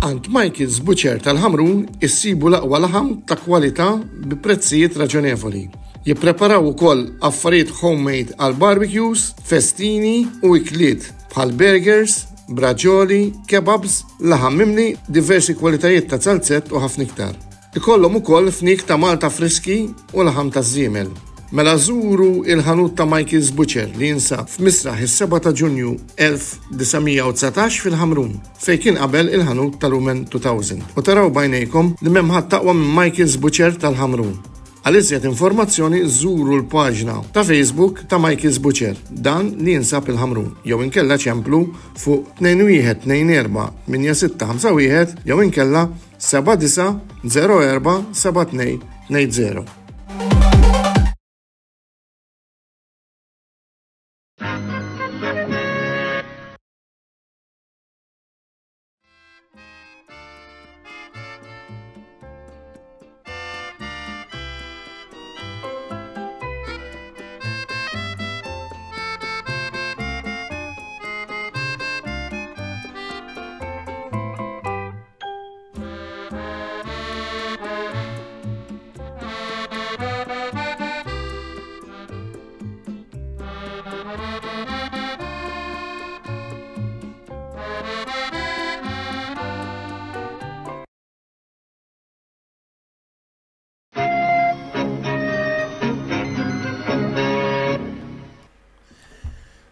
Għand Michael's Butcher tal-Ħamrun issibu l-aqwa laħam ta' kwalità bi prezzijiet raġonevoli. Jippreparaw ukoll affarijiet homemade għal barbecues, festini u ikliet bħal burgers, braġoli, kebabs, laħam mimli, diversi kwalitajiet ta' salzett u ħafna iktar. Ikollhom ukoll fnik ta' Malta friski u laħam ta' żiemel. Mela żuru il-ħanut ta' Michael's Butcher li jinsab f'Misraħ is-7 ta' Ġunju 1919 fil-Ħamrun, fejn kien qabel il-ħanut tal-Women 2000. U taraw bajnejkom li m'hemm ħadd taqwa minn Michael's Butcher tal-Ħamrun. Għal iżjed informazzjoni żuru l-paġna ta' Facebook ta' Michael's Butcher, dan li jinsab il-Ħamrun, jew inkella ċemplu fuq 2124 8651 jew inkella 7904 7220.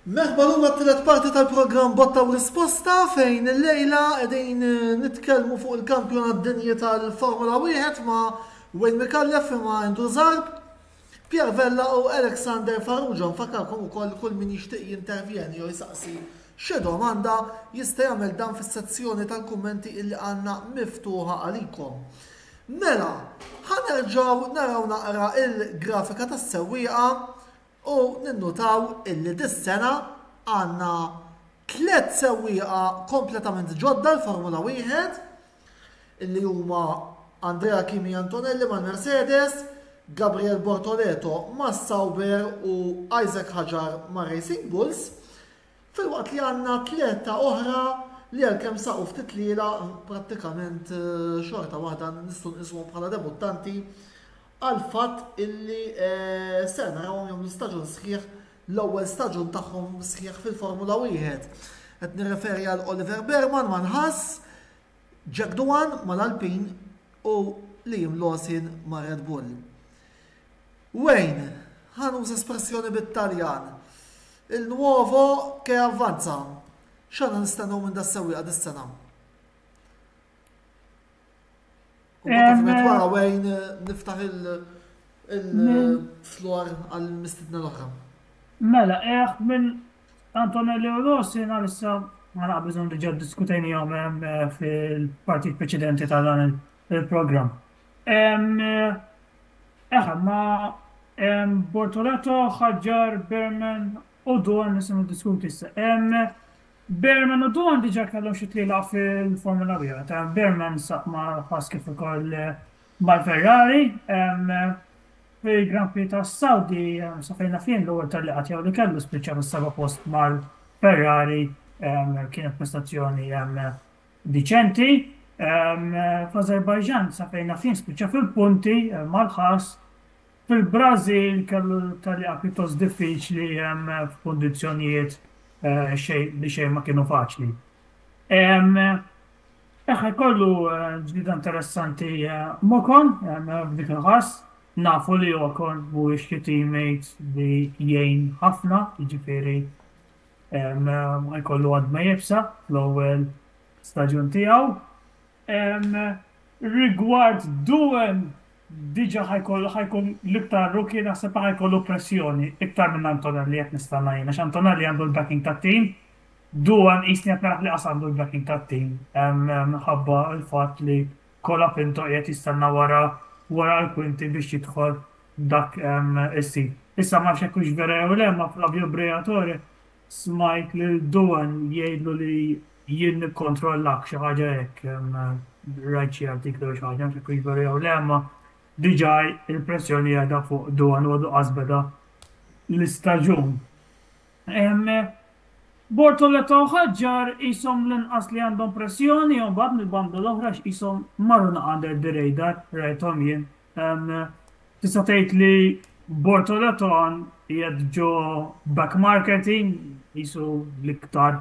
Merħba l-għumma t-tilet parti tal-program Botta u Risposta fejn il-lejla edin nitkellmu fuq il-kampjonat dinji tal-Formula 1 ma' Wayne Micallef ma' Andrew Zarb, Pierre Vella u Alexander Farrugia. Nfakkarkom ukoll kull min jixtieq jintervjeni jew jisaqsi xi domanda jista' jagħmel dan fis-sezzjoni tal-kummenti illi għandna miftuħa għalikom. Mela, ħanerġgħu naraw naqra il-grafika tas-sewwieqa u ninnutaw illi dis-sena għandna 3 sewwieqa kompletament ġodda l-Formula 1 illi huma Andrea Kimi Antonelli mal Mercedes, Gabriel Bortoleto ma' Sauber u Isaac Hajar ma' Racing Bulls, fil-waqt li għandna 3 oħra li għal-kem saqu ftit lila prattikament xorta waħda nistgħu nqishom bħala debuttanti għal-fatt illi se narawhom jom l-istaġun sħiħ l-ewwel staġun tagħhom sħiħ fil-Formula 1. Qed nirreferi għal Oliver Berman ma' Haas, Jack Doohan mal-Alpine u Liam Lawson ma' Red Bull. Wayne, ħanuż espressjoni bit-Taljan. Il-nuovo che avvanza. X'għandna nistennew minn das-sewwieqa dis-sena? Wara Wayne niftaħ il-flor għal-mistidna l-oħra. Mela, minn Antonelli u Lawson għalissa ma naqbizun li ġad diskutejni jom fil-partit preċedenti ta' dan il-program. Ma Bortoleto, Hajar, Berman u Doohan nisimu diskuti issa. Berman u Doohan diġa kellhom xi tliela fil-Formula 1. Berman saq ma' Haas kif ukoll mal-Ferrari. Fil-Grand Prix ta' Saudi safejna fin l-ewwel tal-liqgħat jew li kellu spiċċa fis-seba' post mal-Ferrari kienet prestazzjoni diċenti. F'Azerbajġan safejna fin spiċċa fil-punti mal-Haas. Fil-Brażil kellu tal-liqa pjuttost diffiċli f'kundizzjonijiet li xejn ma kienu faċli. Kollu ġdida interessanti Ocon f'dik il-ħass, nafu li Ocon mhuwiex xi teammate li jgħin ħafna, jiġifieri ma jkollu għad ma jibsa fl-ewwel staġun tiegħu. Rigward Doohan diġa ħajkun l-iktar rookie naħseb ħajkollu pressjoni iktar minn Antonelli qed nistanna jien għax Antonelli għandu l-backing tat-team, Duan jisni qed naraħ li qas għandu l-backing tat-team. Minħabba l-fatt li Kola Pinto qiegħed jistenna wara l-kwinti biex jidħol dak is-sit. Issa ma nafx hekk vera jew le, ma Flavio Briatore smajt li Duan jgħidlu li jien nikkontrollak xi ħaġa hekk rajt xi artiklu xi ħaġa nafx hekk vera jew le, ma diġà il-pressjoni għadha fuq Duan u għadu qasbeda l-istaġun. Bortoleto ħaġġar jisom l-inqas li għandhom pressjoni u bad mill-banda l-oħra jisom marru under the radar, rajtom jien. Tista' tgħid li Bortoleto jgħid ġo back marketing jisu l-iktar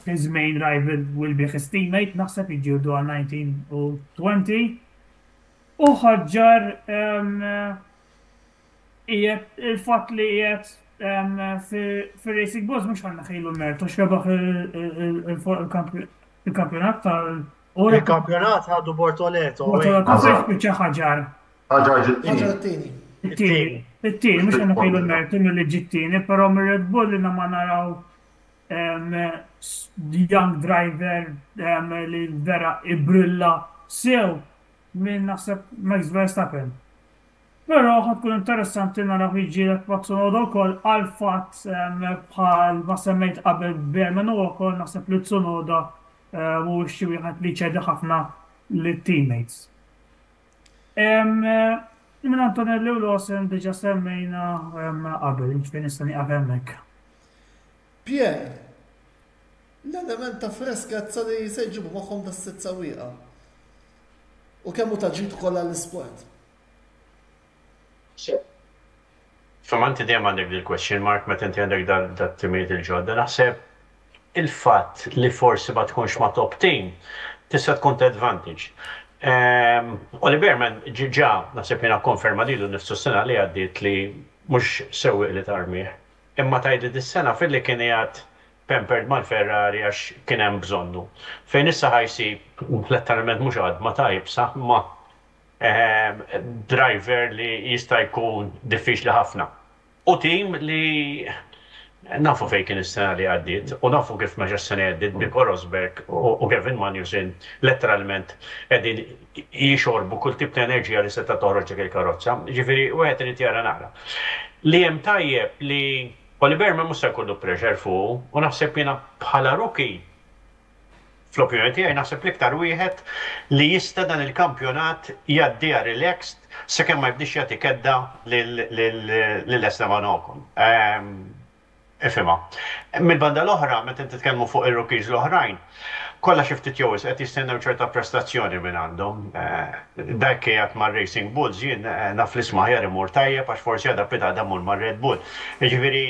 his main rival will be his teammate, naħseb jiġġieldu għal 19 u 20. U ħaġġar il-fatt li jgħid fil-Racing Bulls mux għanna xejlu mertu, xebaħ il-kampjonat Il-kampjonat għaddu Bortoleto. Bortoleto fejn ħaġar. Ħaġar it-tieni, mux għanna xejlu mertu mill-li ġittini, pero mir-Red Bull li ma naraw young driver li vera ibrilla sew minn naħseb Max Verstappen. Pero ħatkun interessanti naraw jiġilet Tsunoda wkoll għal-fatt bħal ma semmejt qabel Berman u wkoll naħseb li Tsunoda u xi wieħed li ċedi ħafna lit-teammates. Minn Antonelli u Lawson diġà semmejna qabel, ġifieri nista' nieqaf hemmhekk. Pierre, l-element ta' freskazza li se jġibu magħhom das-sitt sewwieqa. U kemm hu taġġid kollha l-isport. Famanti dejjem għandek il-question mark meta inti għandek dat-timijiet il-ġodda, naħseb il-fatt li forsi ma tkunx ma' top team tista' tkun ta' advantage. Oliver Berman ġiġa naħseb jiena konferma lilu nifsu s-sena li għaddiet li mhux sewwieq li tarmih. Imma tajdi dis-sena fil-li kien jgħid pampered mal-Ferrari għax kien hemm bżonnu. Fejn issa ħajsi letteralment mhux għad ma tajb saħ ma' driver li jista' jkun diffiċli ħafna. U tim li nafu fejn kien is-sena li għaddiet u nafu kif meġa s-sena għaddiet Nico Rosberg u Kevin Magnussen letteralment qegħdin jixorbu kull tip ta' enerġija li seta' toħroġ il-karozza. Ġifieri wieħed irid jara nara. Li hemm tajjeb li Oliver ma mhux se jkollu pressure fuq u naħseb jiena bħala rookie fl-opinjoni tiegħi naħseb l-iktar wieħed li jista' dan il-kampjonat jgħaddiha relaxed sakemm ma jibdix jagħti kedda lil Esteban Ocon. Ifhimha. Mill-banda l-oħra meta titkellmu fuq ir-rookies l-oħrajn, kollha xi ftit jew qed jistennew ċerta prestazzjoni minn għandhom. Dak qiegħed mar-Racing Bulls jien naf li smaħjar imur tajjeb għax forsi għadha bita għadha mar-Red Bull. Jiġifieri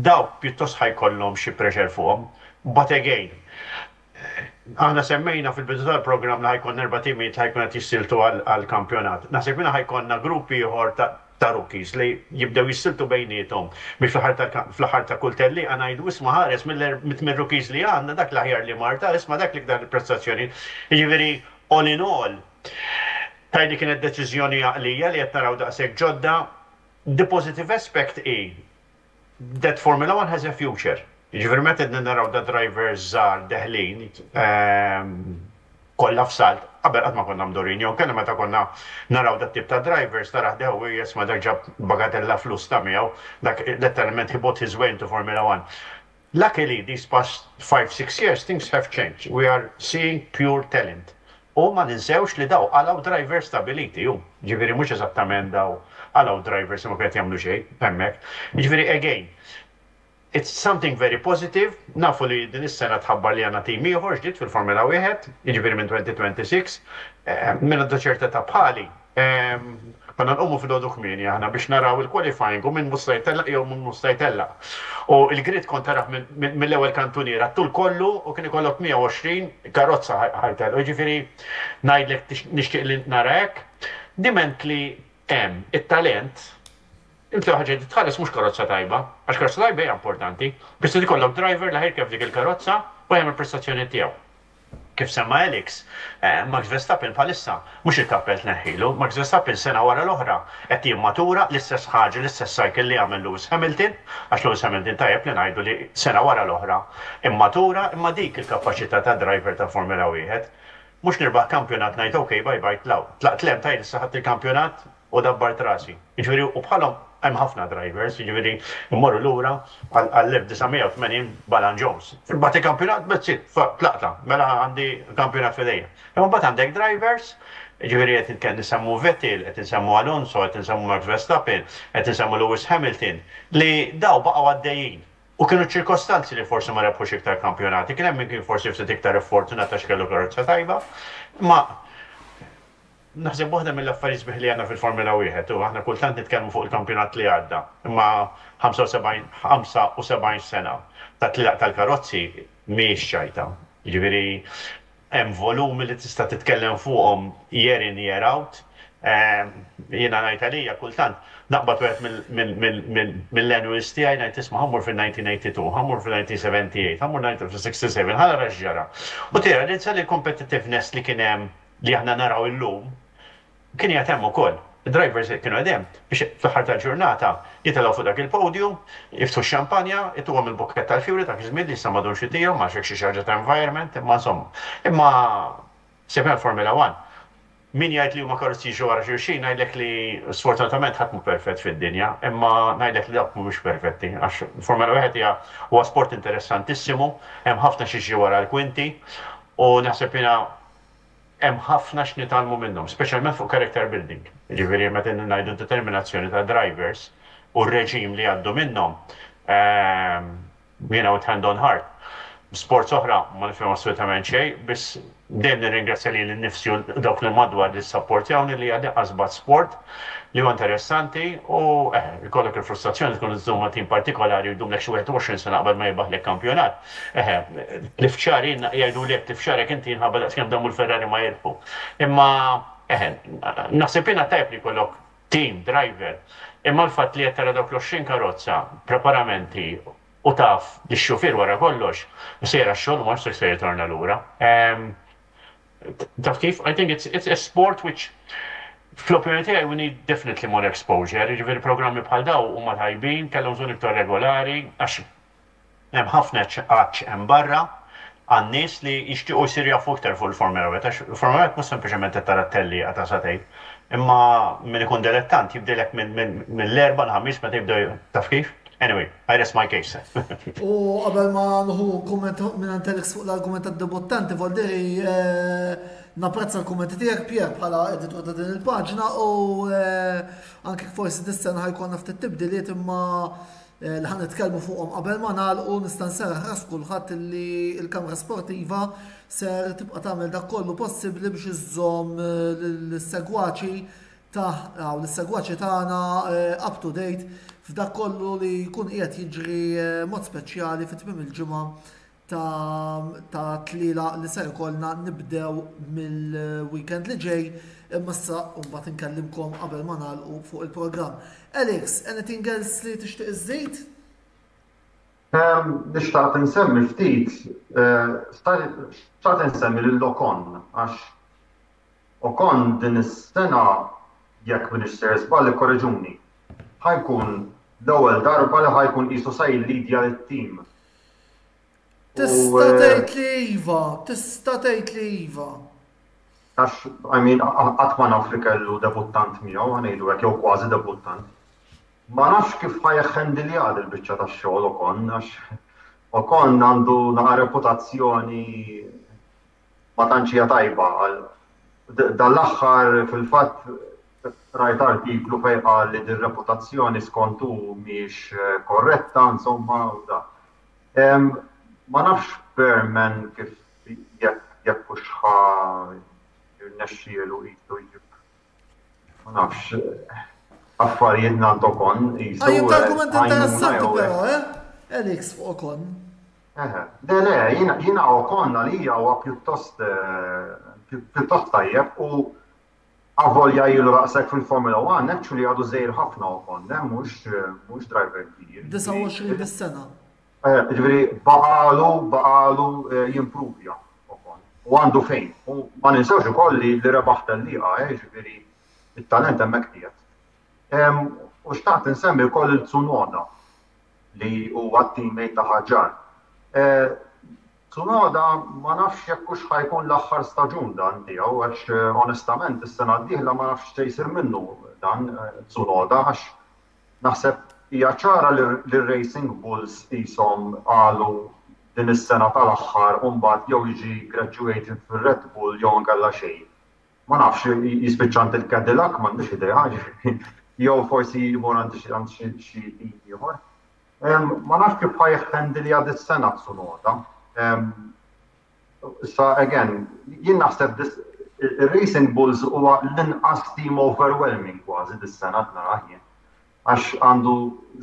dawk pjuttost ħajkollhom xi pressure fuqhom. But again, aħna semmejna fil-bidu tal-programm li ħajkun 4 timijiet ħajkun qed jissiltu għall-kampjonat. Naħseb jiena ħajkonna gruppi ieħor ta' rookies li jibdew jissiltu bejniethom biex fl-aħħar ta' kull telli ngħidu isma' ħares mill-rookies li għandna dak l-aħjar li marta, isma' dak li kdar il-prestazzjoni. Jiġifieri all in all, tajdi kienet deċiżjoni għaqlija li qed naraw daqshekk ġodda. The positive aspect hi that Formula 1 has a future. Ġifieri meta naraw da drivers żgħar deħlin kollha f'salt, qabel qatt ma konna mdorin, jew kellna meta konna naraw dat tip ta' drivers taraħ dew jisma' dak ġab bagatella flus ta' miegħu, dak letteralment he bought his way into Formula 1. Luckily, these past 5-6 years, things have changed. We are seeing pure talent. U ma ninsewx li daw għalaw drivers stabiliti, ġifieri mhux eżattament daw għalaw drivers ma kienet jagħmlu xejn hemmhekk. Ġifieri again, it's something very positive. Nafu li din is-sena tħabbar li għandna tim ieħor ġdid fil-Formula 1, jiġifieri minn 2026, minn għadda ċerta ta' bħali. Konna nqommu fil-għodu kmieni aħna biex naraw il-qualifying u minn musta jtellaq jew minn musta jtellaq. U il-grid kont taraħ mill-ewwel kantuniera tul kollu u kien ikollok 120 karozza ħajtellaq. Jiġifieri ngħidlek nixtieq li nara hekk. Diment li hemm it-talent. Inti ħaġa titħalles mhux karozza tajba, għax karozza tajba hija importanti, biex tikollok driver li ħajrkeb dik il-karozza u jagħmel prestazzjoni tiegħu. kif semma Alex, Max Verstappen bħalissa mhux il-kappell tneħħilu, Max Verstappen sena wara l-oħra qed jimmatura l-istess ħaġa, l-istess cycle li għamel Lewis Hamilton, għax Lewis Hamilton tajjeb li ngħidu li sena wara l-oħra immatura imma dik il-kapaċità ta' driver ta' Formula 1. Mhux nirbaħ kampjonat ngħid okej bye tlaqt lem tajt issa ħadd il-kampjonat u dabbart rasi. Jiġifieri u bħalhom hemm ħafna drivers, jiġifieri immorru lura għall-1980 Balan Jones. Fil-bati kampjonat bezzit, tlaqta, mela għandi kampjonat fidejja. Imma mbagħad għandek drivers, jiġifieri qed nisemmu Vettel, qed insemmu Alonso, qed insemmu Max Verstappen, qed insemmu Lewis Hamilton, li daw baqgħu għaddejjin. U kienu ċirkostanzi li forsi ma rebħux iktar kampjonati, kien hemm min kien forsi ftit iktar fortunat għax kellu karozza tajba, ma naħseb waħda mill-affarijiet sbieħ li għandna fil-Formula 1 u aħna kultant nitkellmu fuq il-kampjonat li għadda. Imma 75 sena ta' tlaq tal-karozzi mhijiex xajta. Jiġifieri hemm volumi li tista' titkellem fuqhom year in year out. Jiena ngħid għalija kultant naqbad wieħed mill-annuals tiegħi ngħid isma' ħammur fil-1982, ħammur fil-1978, ħammur fil-67, ħala raġġara. U tira li tsali competitiveness li kien hemm li aħna naraw illum kien jagħtem ukoll. Drivers kienu għedem biex fl-ħar tal-ġurnata jitalaw fuq dak il-podium, jiftu x-xampanja, jittuhom il-bukket tal-fjuri ta' kizmid li s-samadun xitijom, ma' xi ħaġa ta' environment, imma insomma. Imma seppem Formula 1. Min jgħid li huma karozzi jiġu wara xulxin ngħidlek li sfortunatament ħadd mhu perfett fid-dinja, imma ngħidlek li dak mhumiex perfetti għax Formula 1 huwa sport interessantissimu, hemm ħafna xi jiġi wara l-kwinti u naħseb jiena hemm ħafna x'nitalmu minnhom, speċjalment fuq character building. Jiġifieri meta ngħidu determinazzjoni ta' drivers u r-reġim li għaddu minnhom jiena with hand on heart. Sports oħra ma nifhem assolutament xejn, biss dejjem nirringrazzja li nnifsi dawk li madwar li sapportjawni li għadha qasbad sport li huwa interessanti u ikollok il-frustrazzjoni tkun iżżumma tim partikolari u jdumlek xi 21 sena qabel ma jibaħlek kampjonat. L-ifċar jgħidu li l-ifċar jekk inti jinħabba daqskemm damu l-Ferrari ma jirfu. Imma naħseb jiena tajb li jkollok team, driver, imma l-fatt li qed tara dawk l-20 karozza, preparamenti u taf li x-xufier wara kollox, sejra x-xogħol u mhux se jitorna lura. Taf kif? I think it's a sport which fl-opinjoni tiegħi we need definitely more exposure. Jiġifieri programmi bħal daw huma tajbin, kellhom bżonn iktar regolari, għax hemm ħafna ċaqaċ hemm barra għan-nies li jixtiequ jsir jafu iktar fuq il-Formula 1. Għax il-Formula 1 mhux sempliċement qed tara t-telli ta' satejn. Imma min ikun dilettant jibdilek mill-erba' l-ħamis meta jibdew taf kif? Anyway, I rest my case. U qabel ma nħu komment minn Antelix fuq l-argument tad-debuttanti, Volderi napprezza l-kommenti tiegħek Pier bħala editor ta' din il-paġna u anke forsi dis-sena ħajkun ftit tibdiliet imma li ħan nitkellmu fuqhom qabel ma nagħlqu nista' nserraħ ras kulħadd li l-Kamra Sportiva ser tibqa' tagħmel dak kollu possibbli biex iżżomm l-segwaċi l-segwaċi tagħna up to date f'dak kollu li jkun qiegħed jiġri mod speċjali fit-tmiem il-ġimgħa ta' tlila li ser ikollna nibdew mill-weekend li ġej imma issa mbagħad inkellimkom qabel ma nagħlqu fuq il-programm. Alex, anything else li tixtieq iżżid? Nixtaq insemmi ftit, xtaqt insemmi lil Ocon għax Ocon din is-sena jekk m'iniex ser żball korreġuni. Ħajkun l-ewwel darba li ħajkun qisu sajl lidja lit-tim. Tista' tgħid li iva. Għax, qatt ma naf li kellu debuttant miegħu ngħidu hekk jew kważi debuttant. Ma nafx kif ħajħendilja il-biċċa tax-xogħol Ocon għax Ocon għandu naqa' reputazzjoni ma tantx hija tajba. Dal-aħħar fil-fatt rajt artiklu fejn qal li din reputazzjoni skontu mhix korretta, insomma, u da. Ma nafx Berman kif jekk hux jirnexxielu qisu jġib. Ma nafx affarijiet ngħid Ocon qisu. Jien argument interessanti però, Alex fuq Ocon. Le, jiena Ocon għalija huwa pjuttost tajjeb u Avolja jilu raqsek fil-Formula 1, actually għadu żejr ħafna Ocon, mhux driver kbir. 29 bis-sena. Ġifieri baqalu jimprovja Ocon. U għandu fejn. U ma ninsawx ukoll li rebaħ tal-liqa, ġifieri it-talent hemmhekk tiegħek. U xtaqt insemmi wkoll il-Tsunoda li huwa t-teammate ta' Ħaġġar. Tsunoda ma nafx jekk hux ħajkun l-aħħar staġun dan tiegħu għax onestament is-sena d-dieħla ma nafx se jsir minnu dan Tsunoda għax naħseb hija ċara li r-Racing Bulls qishom qalu din is-sena tal-aħħar u mbagħad jew jiġi graduated fir-Red Bull jew nkella xejn. Ma nafx jispiċċant il-Cadillac m'għandix idea jew forsi jmur għand xi ieħor. Ma nafx kif ħajħendilja dis-sena Tsunoda. Issa again, jien naħseb ir-Racing Bulls huwa l-inqas team overwhelming kważi dis-sena nara jien. Għax għandu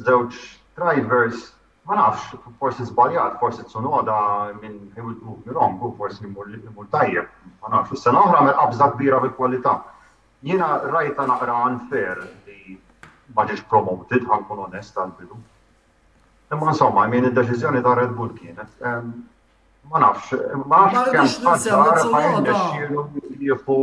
żewġ drivers, ma nafx, forsi żbaljat, forsi Tsunoda minn wrong, forsi jmur tajjeb, ma nafx. Is-sena oħra mill qabża kbira bil-kwalità. Jiena rajta naqra unfair li ma ġiex promoted, ħankun onest għal-bidu. Imma insomma, id-deċiżjoni ta' Red Bull kienet. Ma nafx kemm ħaġġar ħajnexxielu jieħu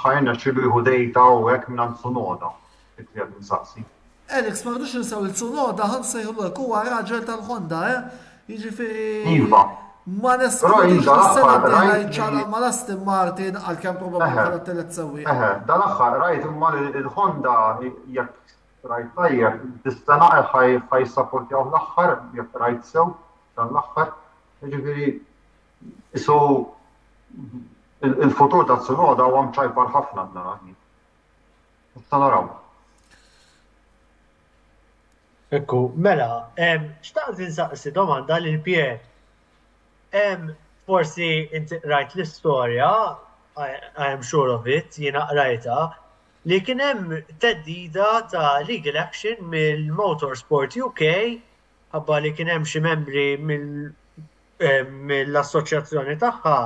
ħajnexxielu jieħu dejta u hekk minn Tsunoda. Alex, ma rridux ninsaw il-Tsunoda ħansejħu huwa raġel tal-Honda, jiġifieri. Iva. Ma nistax sena ma Aston Martin għalkemm probabbli bħala telet sewwieq. Dal-aħħar rajt imma il-Honda jekk rajt tajjeb, dis-sena ħajsapportjaw l-aħħar jekk rajt sew dan l-aħħar. Jiġifieri isu il-futur ta' Tsunoda huwa mċajpar ħafna nara. Issa naraw. Ekku, mela, xtaqt insaqsi domanda lil Pier. Forsi inti rajt l-istorja, I am sure of it, jiena rajta, li kien hemm teddida ta' legal action mill-Motorsport UK, ħabba li kien hemm xi membri mill-assoċjazzjoni tagħha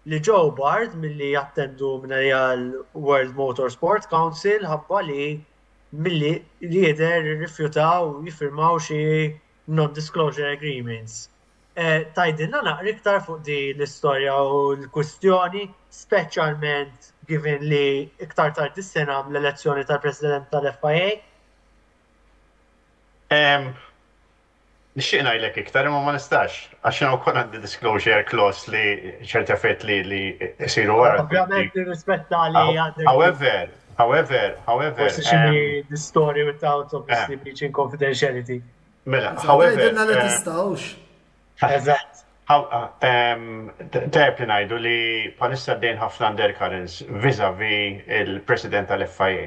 li Joe Bard milli jattendu minn World Motorsport Council ħabba li milli jidher irrifjutaw jiffirmaw xi non-disclosure agreements. Tajdilna naqra iktar fuq di l-istorja u l-kwistjoni, speċjalment given li iktar tard is-sena l-elezzjoni tal-President tal-FIA? Nixtieq ngħidlek iktar imma ma nistax għax jiena wkoll għandi disclosure clause li ċerti affett li jsiru wara. Ovvjament nirrispetta li għandek. However, forsi xi the story without obviously breaching confidentiality. Mela, however, Eżatt. Tajb li ngħidu li bħalissa dejn ħafna undercurrents vis-à-vis il-President tal-FIA.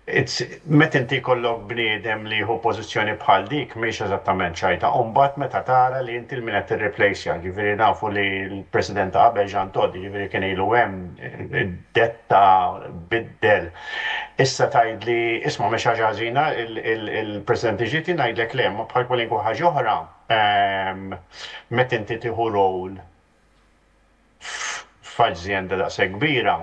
Meta inti jkollok bniedem li hu pożizzjoni bħal dik mhix eżattament ċajta. U mbagħad meta tara li inti min qed tirreplaceja, ġifieri nafu li l-President ta' qabel Jean Todt, ġifieri kien ilu hemm detta biddel. Issa tgħid li isma' mhix ħaġa ħażina il-President iġiet ngħidlek le ma bħal kwalinkwa ħaġa oħra meta inti tieħu rol f'ażjenda daqshekk kbira.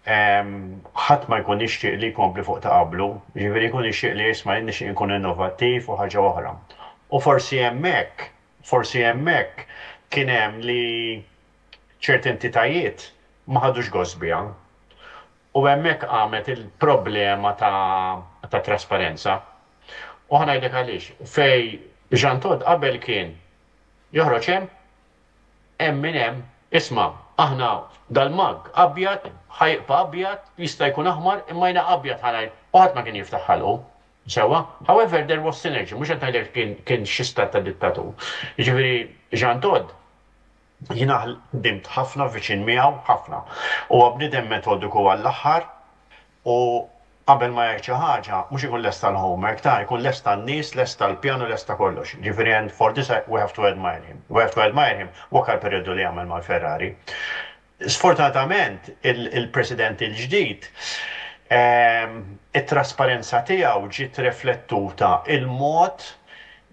ħadd ma jkun nixtieq li jkompli fuq ta' qablu, ġifieri jkun nixtieq li jisma' nixtieq inkun innovattiv u ħaġa oħra. U forsi hemmhekk kien hemm li ċerti entitajiet ma ħadux gost biha. U hemmhekk qamet il-problema ta' trasparenza. U ħanajdlek għaliex fej Jean Todt qabel kien joħroġ hemm min hemm isma' aħna dal-mag abjad, ħajqa abjad, jista' jkun aħmar, imma jna abjad ħanaj, u ħadd ma kien jiftaħ ħalqu. Sewa, however, there was synergy, mhux qed ngħidlek kien xi stat ta' dittatur. Jiġifieri Jean Todt jiena ħdimt ħafna viċin miegħu ħafna. U bniedem metodiku għall-aħħar u qabel ma jgħid xi ħaġa mhux ikun lesta l-homework ta' jkun lesta n-nies, lesta l-pjanu, lesta kollox. Ġifieri and for this we have to admire him. We have to admire him waqal perjodu li għamel mal-Ferrari. Sfortunatament il-President il-ġdid it-trasparenza tiegħu ġiet riflettuta il-mod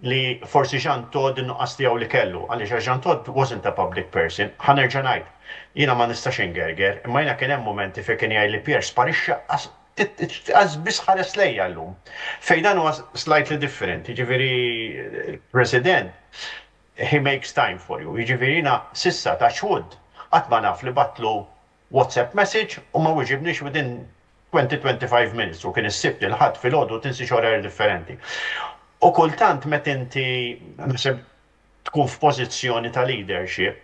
li forsi Jean Todt innuqqas tiegħu li kellu, għaliex Jean Todt wasn't a public person. Ħanerġa' ngħid, jiena ma nistax ingerger, imma jiena kien hemm momenti fejn kien jgħid li Pier sparixxa għaz biss ħares lejja llum. Fejn dan huwa slightly different, jiġifieri il-President he makes time for you. Jiġifieri sissa ta' xwood qatt ma naf li batlu WhatsApp message u ma wieġibniex within 20-25 minutes u kien issib li l-ħadd fil-għodu tinsi xorari differenti. U kultant meta inti naħseb tkun f'pożizzjoni ta' leadership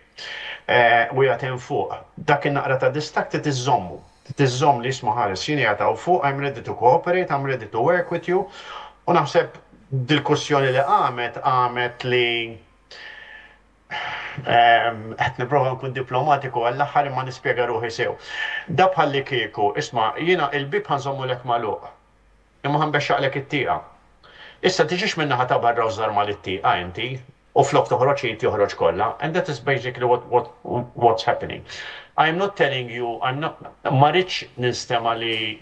u jagħtem fuq, dak in-naqra ta' distakti tiżommu. Tiżomm li jisma' ħares jien jagħtaw fuq, I'm ready to cooperate, I'm ready to work with you. U naħseb dil-kussjoni li għamet li qed nipprova nkun diplomatiku għall-aħħar imma nispjega ruħi sew. Da bħalli kieku, isma' jiena il-bib ħanżommu lek magħluq. Imma ħanbexxaqlek it-tieqa. Issa tiġix minnaħa ta' barra u żarma lit-tieqa inti, u flok toħroġ inti joħroġ kollha, and that is basically what's happening. I'm not telling you, ma rridx nistema li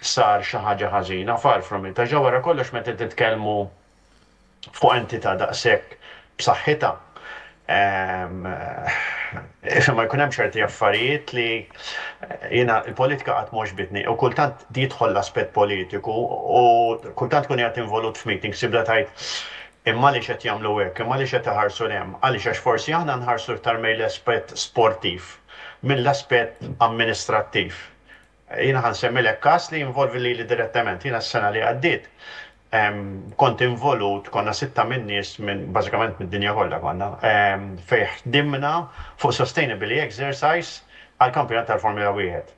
sar xi ħaġa ħażina, far from it. Ġa wara kollox meta titkellmu fuq entità daqshekk b'saħħitha. Ma jkun hemm ċerti affarijiet li jiena il-politika qatt mhux bitni u kultant jidħol l-aspett politiku u kultant kun qed involut f'meetings tibda tgħid imma li qed jagħmlu hekk, imma li qed iħarsu hemm, għaliex għax forsi aħna nħarsu iktar mejn l-aspett sportiv mill-aspett amministrattiv. Jiena ħansemmilek każ li jinvolvi lili direttament, jiena s-sena li għaddiet. Kont involut, konna 6 min nies bażikament mid-dinja kollha konna, fejn ħdimna fuq sustainability exercise għal kampjonat tal-Formula 1.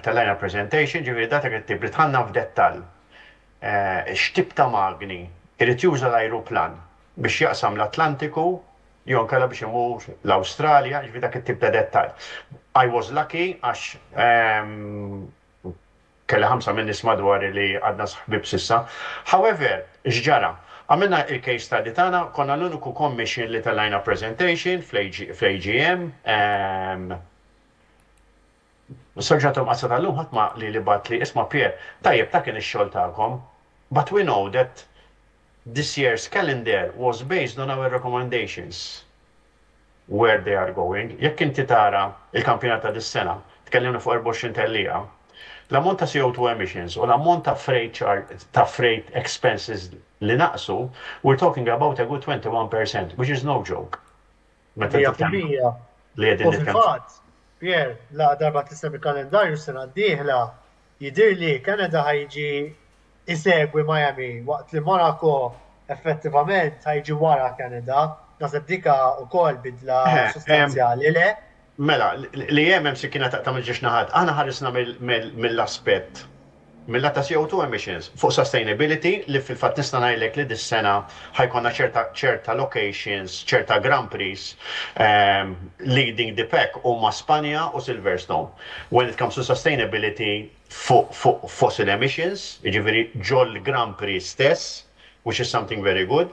Tal-lina presentation, ġifieri data qed tibritħanna f'dettall. X'tip ta' magni irid juża l-ajruplan biex jaqsam l-Atlantiku jew inkella biex imur l-Awstralja, ġifieri dak it-tip ta' dettall. I was lucky għax kelli 5 minn nies madwar li għadna sħbib sissa. However, x'ġara? Għamilna il-case study tagħna, konna l-uniku commission li tal-lina presentation fl-AGM. Sorġatom qasa tal-lum ħatma li bat li isma' Pier, tajjeb ta' kien ix-xogħol tagħkom, but we know that this year's calendar was based on our recommendations where they are going. Jekk inti tara il-kampjonat ta' dis-sena, tkellimna fuq 24 tellieqa, l-ammont ta' CO2 emissions u l-ammont ta' freight expenses li naqsu, we're talking about a good 21%, which is no joke. Fil-fatt, Pier, la darba tisem il-kalendarju sena d-dieħla, jidir li Kanada ħajġi isegwi Miami waqt li Monaco effettivament ħajġi wara Kanada, nasib dika u kol bidla sostanzjali le. Mela, li hemm sikkina ta' miġiex naħad, aħna ħarisna mill-aspett mill-ta' CO2 emissions fuq sustainability li fil-fatt nista' ngħidlek li dis-sena ħajkonna ċerta locations, ċerta Grand Prix leading the pack huma Spanja u Silverstone. When it comes to sustainability fuq fossil emissions, jiġifieri ġol Grand Prix stess, which is something very good.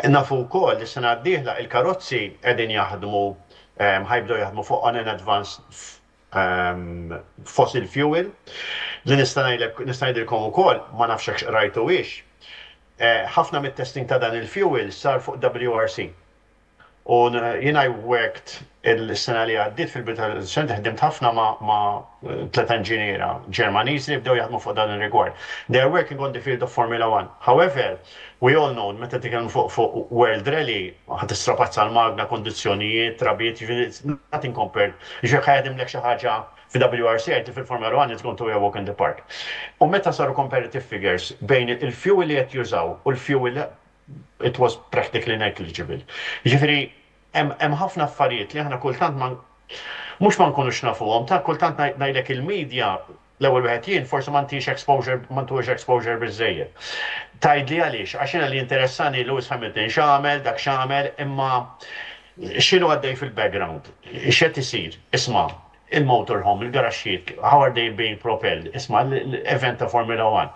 Nafu wkoll li sena d-dieħla il-karozzi qegħdin jaħdmu ħajbdu jaħdmu fuq on an advanced fossil fuel. Li nista' ngħidilkom ukoll ma nafx hekk rajtu wiex. Ħafna mit-testing ta' dan il-fuel sar fuq WRC. U jien I worked il-sena li għaddiet fil-bita l-sena ħdimt ħafna ma' 3 inġiniera Ġermaniżi li bdew jaħdmu fuq dan il-rigward. They are working on the field of Formula 1. However, we all know, meta titkellmu fuq World Rally, ħadd istrapazza l-magna, kondizzjonijiet, trabiet, nothing compared. Ġifier ħajadim lek xi ħaġa fi WRC għajt fil-Formula 1 it's going to be a walk in the park. U meta saru comparative figures bejn il-fuel li qed jużaw u l-fuel it was practically negligible. Ġifieri hemm ħafna affarijiet li aħna kultant mhux ma nkunux nafuhom, ta' kultant ngħidlek il-medja l-ewwel wieħed jien forsi m'għandix exposure biżżejjed. Tgħidli għaliex, għax jiena li interessani Lewis Hamilton x'għamel, dak x'għamel, imma x'inhu għaddej fil-background, x'qed isir, isma' il-motorhome, il-garaxxiet, how are they being propelled, isma' l-event ta' Formula 1,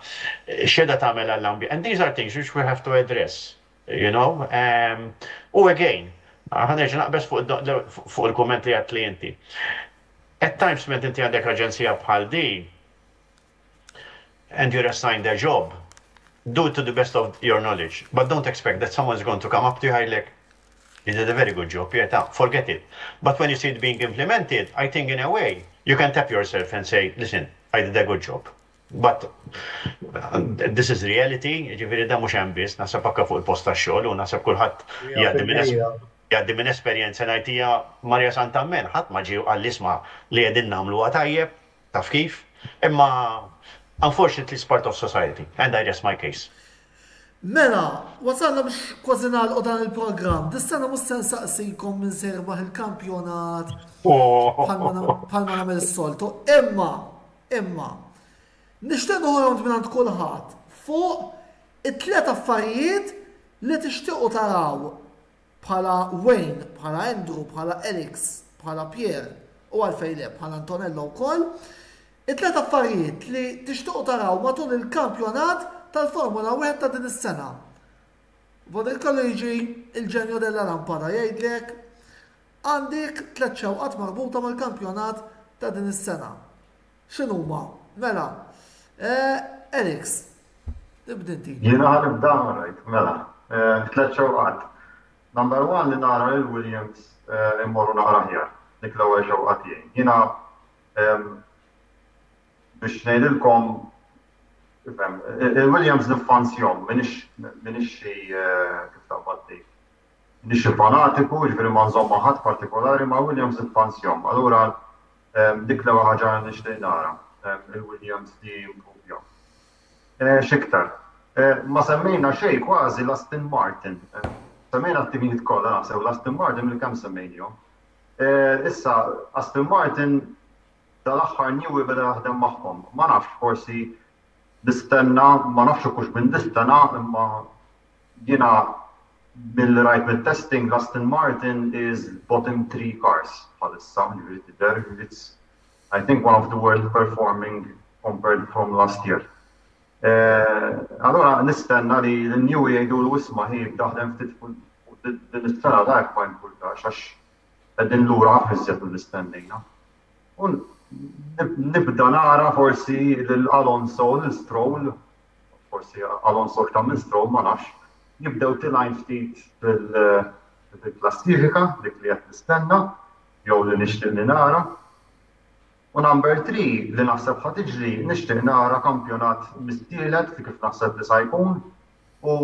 x'edha tagħmel għall-ambjent. And these are things which we have to address, you know. U again, ħanerġa' naqbes fuq il-kumment li għadt li inti. At times meta inti għandek aġenzija bħal di and you're assigned a job, do it to the best of your knowledge, but don't expect that someone's going to come up to you like, you did a very good job, forget it. But when you see it being implemented, I think in a way, you can tap yourself and say, listen, I did a good job. But this is reality, ġifieri da mhux hemm biss, naħseb anke fuq il-post tax-xogħol u naħseb kulħadd jgħaddi minn esperjenza ngħidija Marja Santammen, ħadd ma ġie qal isma' li qegħdin nagħmluha tajjeb, taf kif, imma unfortunately it's part of society, and I rest my case. Mela, wasalna biex kważi nagħlqu dan il-programm. Dis-sena mhux se nsaqsikom min se jirbaħ il-kampjonat bħalma nagħmel is-soltu, imma nixtieq noħolhom minn kulħadd fuq it-tliet affarijiet li tixtiequ taraw bħala Wayne, bħala Andrew, bħala Alex, bħala Pierre u għalfejn le bħala Antonello wkoll. It-tliet affarijiet li tixtiequ taraw matul il-kampjonat tal-Formula 1 ta' din is-sena. Bada jkollu jiġi il-ġenju della lampada jgħidlek għandek tliet xewqat marbuta mal-kampjonat ta' din is-sena. X'inhuma? Mela, Alex, tibda inti. Jiena ħanibda rajt, mela. Tliet xewqat. Number 1 li nara il-Williams immorru naqra ħjar. Dik l-ewwel xewqa tiegħi. Jiena biex ngħidilkom il-Williams nifanzjom, minix xi kif taqbad minix xi fanatiku, ġifieri ma nżomma ħadd partikolari ma' Williams nifanzjom. Allura dik l-ewwel ħaġa nixtieq nara il-Williams li jimprovjaw. X'iktar. Ma semmejna xejn kważi l-Aston Martin. Semmejna t-timijiet kollha naħseb l-Aston Martin li kemm semmejnihom. Issa Aston Martin dal-aħħar Newey beda jaħdem magħhom. Ma nafx forsi distenna, ma nafx ukoll minn distenna, imma jiena mill-rajt mit-testing Aston Martin is bottom 3 cars bħalissa. It's I think one of the worst performing compared from last year. Allora nistenna li l-Newey jgħidu l-wisma ħi daħdem ftit din is-sena dak ma jimpurtax għax qegħdin lura ħafna iżjed mill-istennejna. U nibda nara forsi l-Alonso, l-Stroll, forsi Alonso ta' minn Stroll ma nafx, jibdew tilgħin ftit fil-klassifika dik li qed nistenna jew li nixtieq li nara. U number 3 li naħseb ħad tiġri nixtieq nara kampjonat mistielet kif naħseb li se jkun u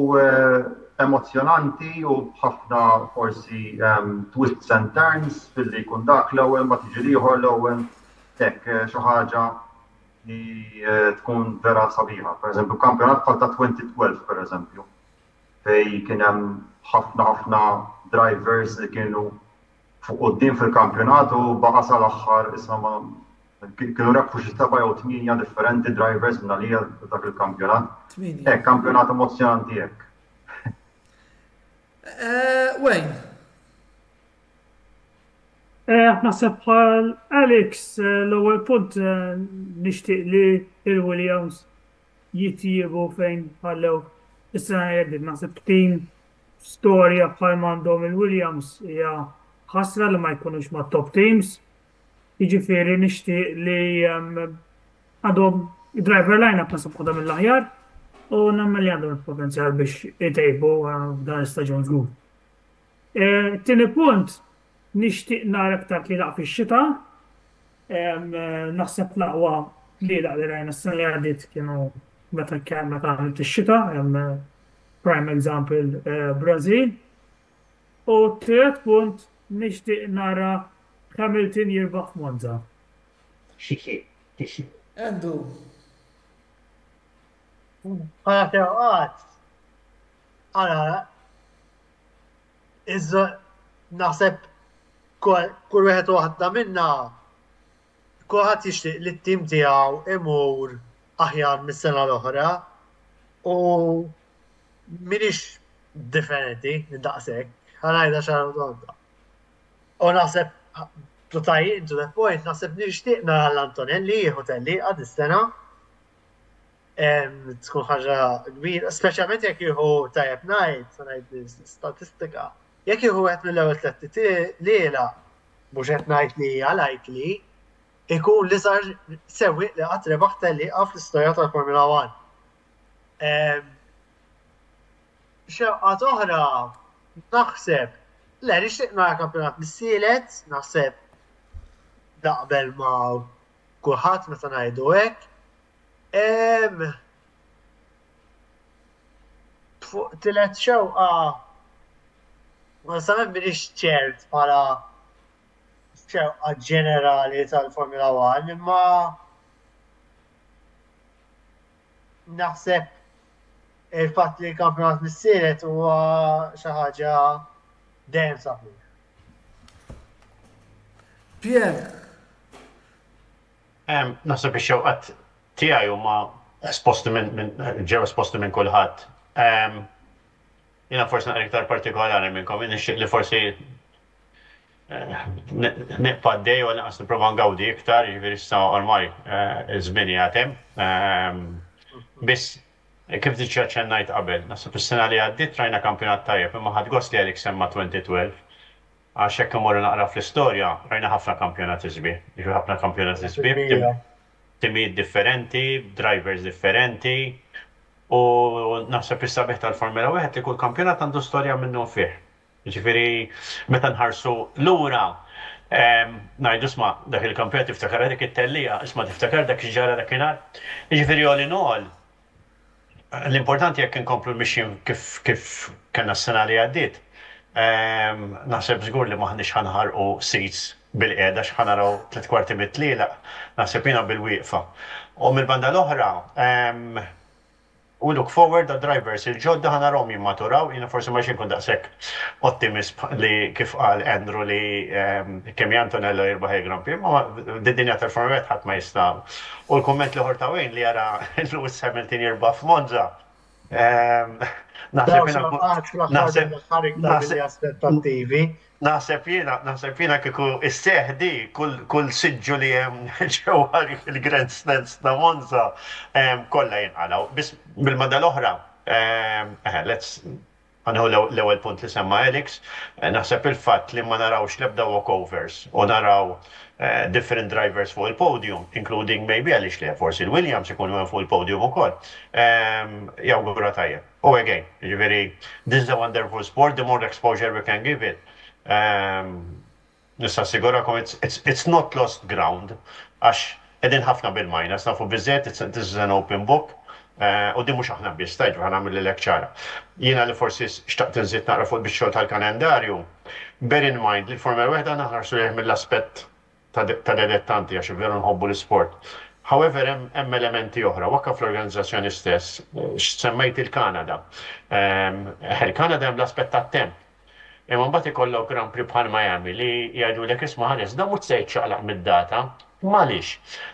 emozjonanti u ħafna forsi twists and turns billi jkun dak l-ewwel ma tiġi ieħor l-ewwel hekk xi ħaġa li tkun vera sabiħa. Pereżempju kampjonat bħal ta' 2012 pereżempju fejn kien hemm ħafna drivers li kienu fuq quddiem fil-kampjonat u baqa' sal-aħħar isma' kienu rebħu xi 7 jew 8 differenti drivers minn għalija dak il-kampjonat. Hekk kampjonat emozjonanti hekk. Wayne. Naħseb bħal Alex l-ewwel punt nixtieq li il-Williams jittiebu fejn ħallew is-sena jgħiddit naħseb tim storja bħal m'għandhom il-Williams hija ħasra li ma jkunux ma' top teams. Jiġifieri nixtieq li għadhom id-driver line-up nasib għadhom mill-aħjar u nagħmel li għandhom il-potenzjal biex jtejbu dan l-istaġun żgur. Tieni punt nixtieq nara aktar tlielaq fix-xita. Naħseb l-aqwa tlielaq li rajna s-sena li għaddiet kienu meta għamilt ix-xita, prime example Brazil. U tielet punt nixtieq nara Hamilton jirbaħ f'Monza. Andrew. Għana tewqat. Għana. Iżda naħseb kull wieħed waħda minna kulħadd jixtieq li t-tim tiegħu imur aħjar mis-sena l-oħra u m'iniex differenti daqshekk. Ħanajda xahar tonta. U naħseb to tie into that point, naħseb nixtieq nara l-Antonelli jieħu telliqa dis-sena. Tkun ħaġa kbira, speċjalment jekk jieħu tajjeb ngħid, se ngħid statistika. Jekk jieħu qed mill-ewwel tliet liela mhux qed ngħid li hija likely, ikun li sar sewwieq li qatt rebaħ telliqa fl-istorja tal-Formula 1. Xewqat oħra naħseb le nixtieq nara kampjonat mis-sielet, naħseb naqbel ma' kulħadd meta ngħidu hekk. Fuq tilet xewqa, ma samet minix ċert bħala xewqa ġenerali tal-Formula 1, imma naħseb il-fatt li l-kampjonat missieret huwa xi ħaġa dejjem saħħi. Pierre, Naħseb ix-xewqat tiegħi huma ġew esposti minn kulħadd. Jiena forsi naqra iktar partikolari minnkom, nixtieq li forsi neqpa' d-dej u naqas nipprova ngawdi iktar, jiġifieri issa ormai żmien jagħtem. Biss kif diġà ċennajt qabel, naħseb is-sena li għaddiet rajna kampjonat tajjeb, imma ħadd gost li għalik semma 2012. Għax hekk imorru naqra fl-istorja, rajna ħafna kampjonati sbieħ. Jiġu ħafna kampjonati sbieħ, timijiet differenti, drivers differenti, u naħseb is-sabiħ tal-Formula 1 li kull kampjonat għandu storja minnu fih. Jiġifieri meta nħarsu lura, ngħidu isma' dak il-kampjonat tiftakar dik it-tellija, isma' tiftakar dak x'ġara dakinhar. Jiġifieri all in all, l-importanti jekk inkomplu mixjin kif kellna s-sena li għaddiet. Naħseb żgur li maħniex ħanħarqu seats bil-qiegħda x'ħanaraw 3/4 mit-tliela, naħseb jiena bil-wieqfa. U mill-banda l-oħra, we look forward għad drivers il-ġodda ħanarahom jimmaturaw, jiena forsi ma nkun daqshekk ottimist li kif qal Andrew li kemm Antonello jirbaħ il-Grand Prix, ma d-dinja tal-Formula 1 ħadd ma jista'. U l-kumment li ħorta wejn li jara Lewis Hamilton jirbaħ f'Monza. Naħseb jiena kieku is-seħdi kull siġġu li hemm ġewwa il-Grand Stands ta' Monza kollha jinqalgħu. Biss bil-mada l-oħra, għanħu l-ewwel punt li semma Alex, naħseb il-fatt li ma narawx l-ebda walkovers u naraw different drivers fuq il-podium, including maybe għaliex li forsi il-Williams ikunu fuq il-podium ukoll. Jawgura tajjeb. Oh, again, this is a wonderful sport, the more exposure we can give it. Nista' assigurakom it's not lost ground, għax qegħdin ħafna bil-minus, nafu biżżejjed this is an open book, u di mhux aħna biss tajġu ħanagħmel lilek ċara. Jiena li forsi xtaqt inżid naqra fuq bix-xogħol tal-kalendarju, bear in mind li l-Formula 1 naħarsu lejh mill-aspett tal-elettanti għax veru nħobbu l-isport. However, hemm elementi oħra, wakka fl-organizzazzjoni stess, semmejt il-Kanada. Il-Kanada hemm l-aspett tat-temp. Imma mbagħad ikollok Grand Prix bħal Miami li jgħidulek isma' ħares da mhux se jċaqlaq mid-data. M'għaliex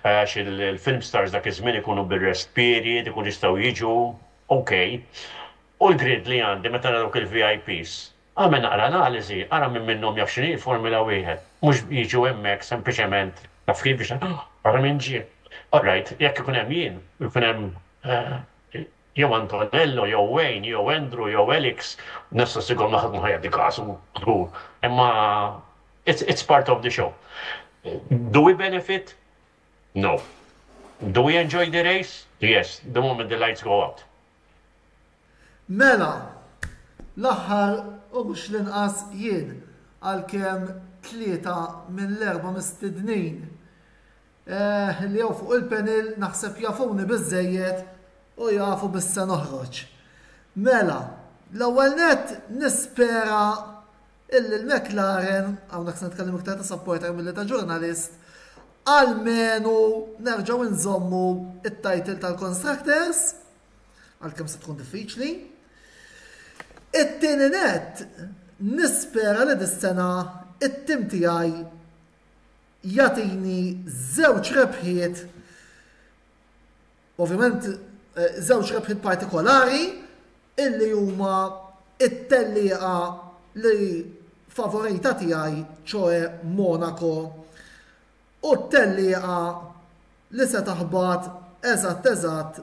għax il-film stars dak iż-żmien ikunu bir-rest period, ikunu jistgħu jiġu, okej. U l-grid li għandi meta dawk il-VIPs. Għamel naqra analiżi, ara minn minnhom jaf x'inhi l-Formula 1. Mhux jiġu hemmhekk sempliċement taf kif biex ara minn ġie. All right, jekk ikun hemm jien, ikun hemm jew Antonello, jew Wayne, jew Andrew, jew Alex, nista' sigom naħdmu ħajja di kasu. Imma it's part of the show. Do we benefit? No. Do we enjoy the race? Yes, the moment the lights go out. Mela, l-aħħar u mhux l-inqas jien għalkemm 3 mill-4 mistednin li jew fuq il-panel naħseb jafuni biżżejjed u jafu bissa noħroġ. Mela, l-ewwel nett nispera il-McLaren, hawnhekk se nitkellem iktar ta' supporter milli ta' ġurnalist, għalmenu nerġgħu nżommu it-title tal-Constructors, għalkemm se tkun diffiċli. It-tieni nett nispera li dis-sena it-tim tiegħi jagħtini żewġ rebħiet, ovvjament żewġ rebħiet partikolari illi huma it-tellieqa li favorita tiegħi ċoe Monaco u t-tellieqa li se taħbad eżatt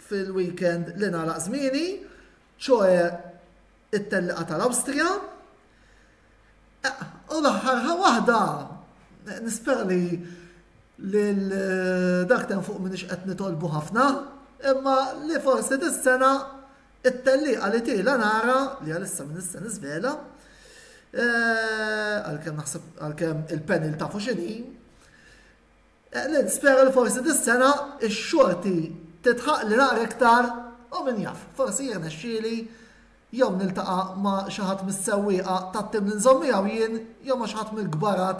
fil-weekend li nagħlaq żmieni ċoe it-tellieqa tal-Awstrija. U l-aħħar waħda nispera li dak ten fuq minix qed nitolbu ħafna, imma li forsi dis-sena it-tellieqa li tila nara li għalissa minn is-sena żvela, għalkemm il-panel tafu x'inhi, li nispera li forsi dis-sena x-xorti titħaq li naqra iktar u min jaf, forsi jirnexxieli jew niltaqa' ma' xi ħadd mis-sewwieqa tat-tim li nżommijaw jien jew ma' xi ħadd mill-kbarat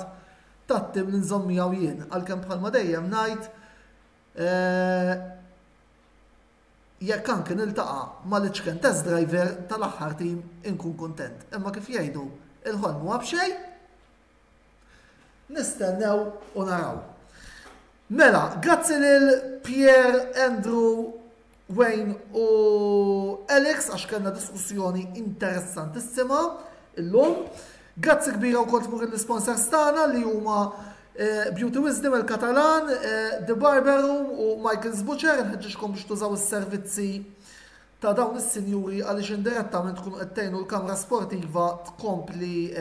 tat-tim li nżommijaw jien. Għalkemm bħalma dejjem ngħid jekk anke niltaqa' mal-iċken test driver tal-aħħar tim inkun kuntent. Imma kif jgħidu il-ħolm huwa b'xejn, nistennew u naraw. Mela, grazzi lil Pierre, Andrew, Wayne u Alex għax kellna diskussjoni interessantissima illum. Grazzi kbira wkoll tmur l-sponsors tagħna li huma Beauty Wisdom il-Katalan, The Barber Room u Michael's Butcher. Nħeġġixkom biex tużaw is-servizzi ta' dawn is-sinjuri għaliex indirettament tkunu qed tgħinu l-kamra sportiva tkompli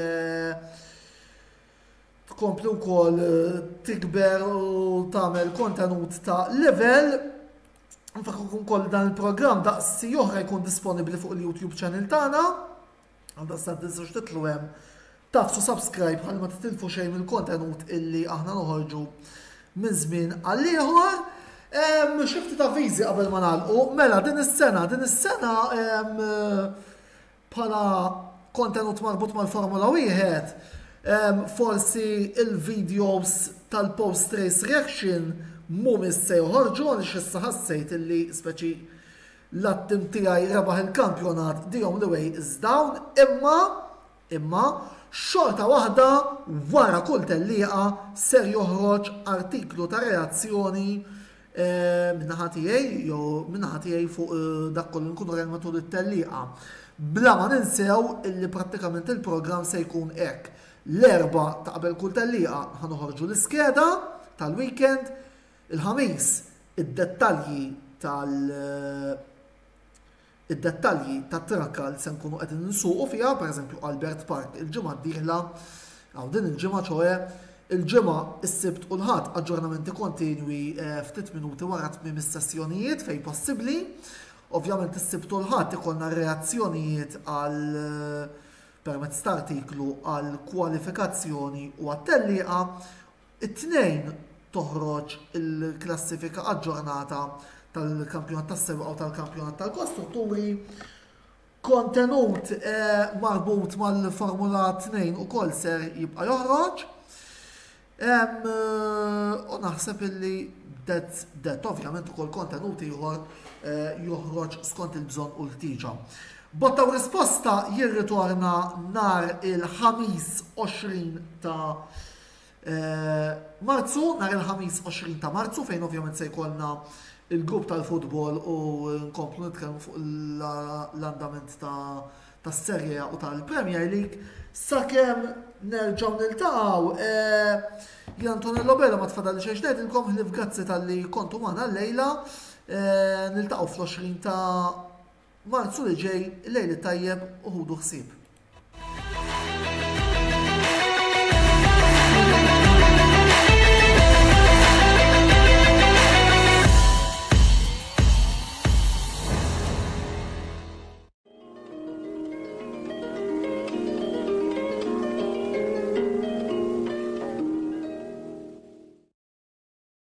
wkoll tikber u tagħmel kontenut ta' level. Nfakrukom ukoll dan il-programm daqsi oħra jkun disponibbli fuq il-YouTube channel tagħna. Għandha tinsux titlu hemm tafsu subscribe ħalli ma titilfu xejn mill-kontenut illi aħna noħorġu minn żmien għal ieħor. Xifti ta' viżi qabel ma nagħlqu. Mela din is-sena bħala kontenut marbut mal-Formula 1 forsi il-videos tal-post race reaction mhumiex se joħorġu għaliex issa ħassejt illi speċi l-attim tiegħi rebaħ il-kampjonat dihom the way is down, imma xorta waħda wara kull tellieqa ser joħroġ artiklu ta' reazzjoni minnaħa tiegħi fuq dak kollu nkunu rejn matul it-tellieqa. Bla ma ninsew illi prattikament il-programm se jkun hekk. L-erba ta' qabel kull tellieqa ħanoħorġu l-iskeda tal-weekend, il-ħamis id-dettalji tat-trakka li se nkunu qed ninsuqu fiha, pereżempju Albert Park il-ġimgħa d-dieħla għaw din il-ġimgħa ċoe il-ġimgħa is-sibt u l-ħadd aġġornamenti kontinwi ftit minuti wara tmiem is-sessjonijiet fejn possibbli. Ovvjament is-sibt u l-ħadd ikollna reazzjonijiet għal permezz ta' artiklu għal kwalifikazzjoni u għat-tellieqa. It-tnejn toħroġ il-klassifika aġġornata tal-kampjonat tas-sewqa u tal-kampjonat tal-kostrutturi. Kontenut marbut mal-Formula 2 ukoll ser jibqa' joħroġ. U naħseb illi det ovvjament ukoll kontenut ieħor joħroġ skont il-bżonn u l-ħtieġa. Botta u risposta jirritorna nar il-ħamis 20 ta' Marzu, nar il-ħamis 20 ta' Marzu, fejn ovvjament se jkollna il-grupp tal-futbol u nkomplu nitkellmu fuq l-andament tas-Serje u tal-Premier League. Sakemm nerġgħu niltaqgħu, jien Antonello Bella ma tfadal xejn ngħidilkom ħlif grazzi tal-li kontu magħna llejla. Niltaqgħu fl-20 ta' Marzu li ġej, lejli tajjeb u ħudu ħsieb.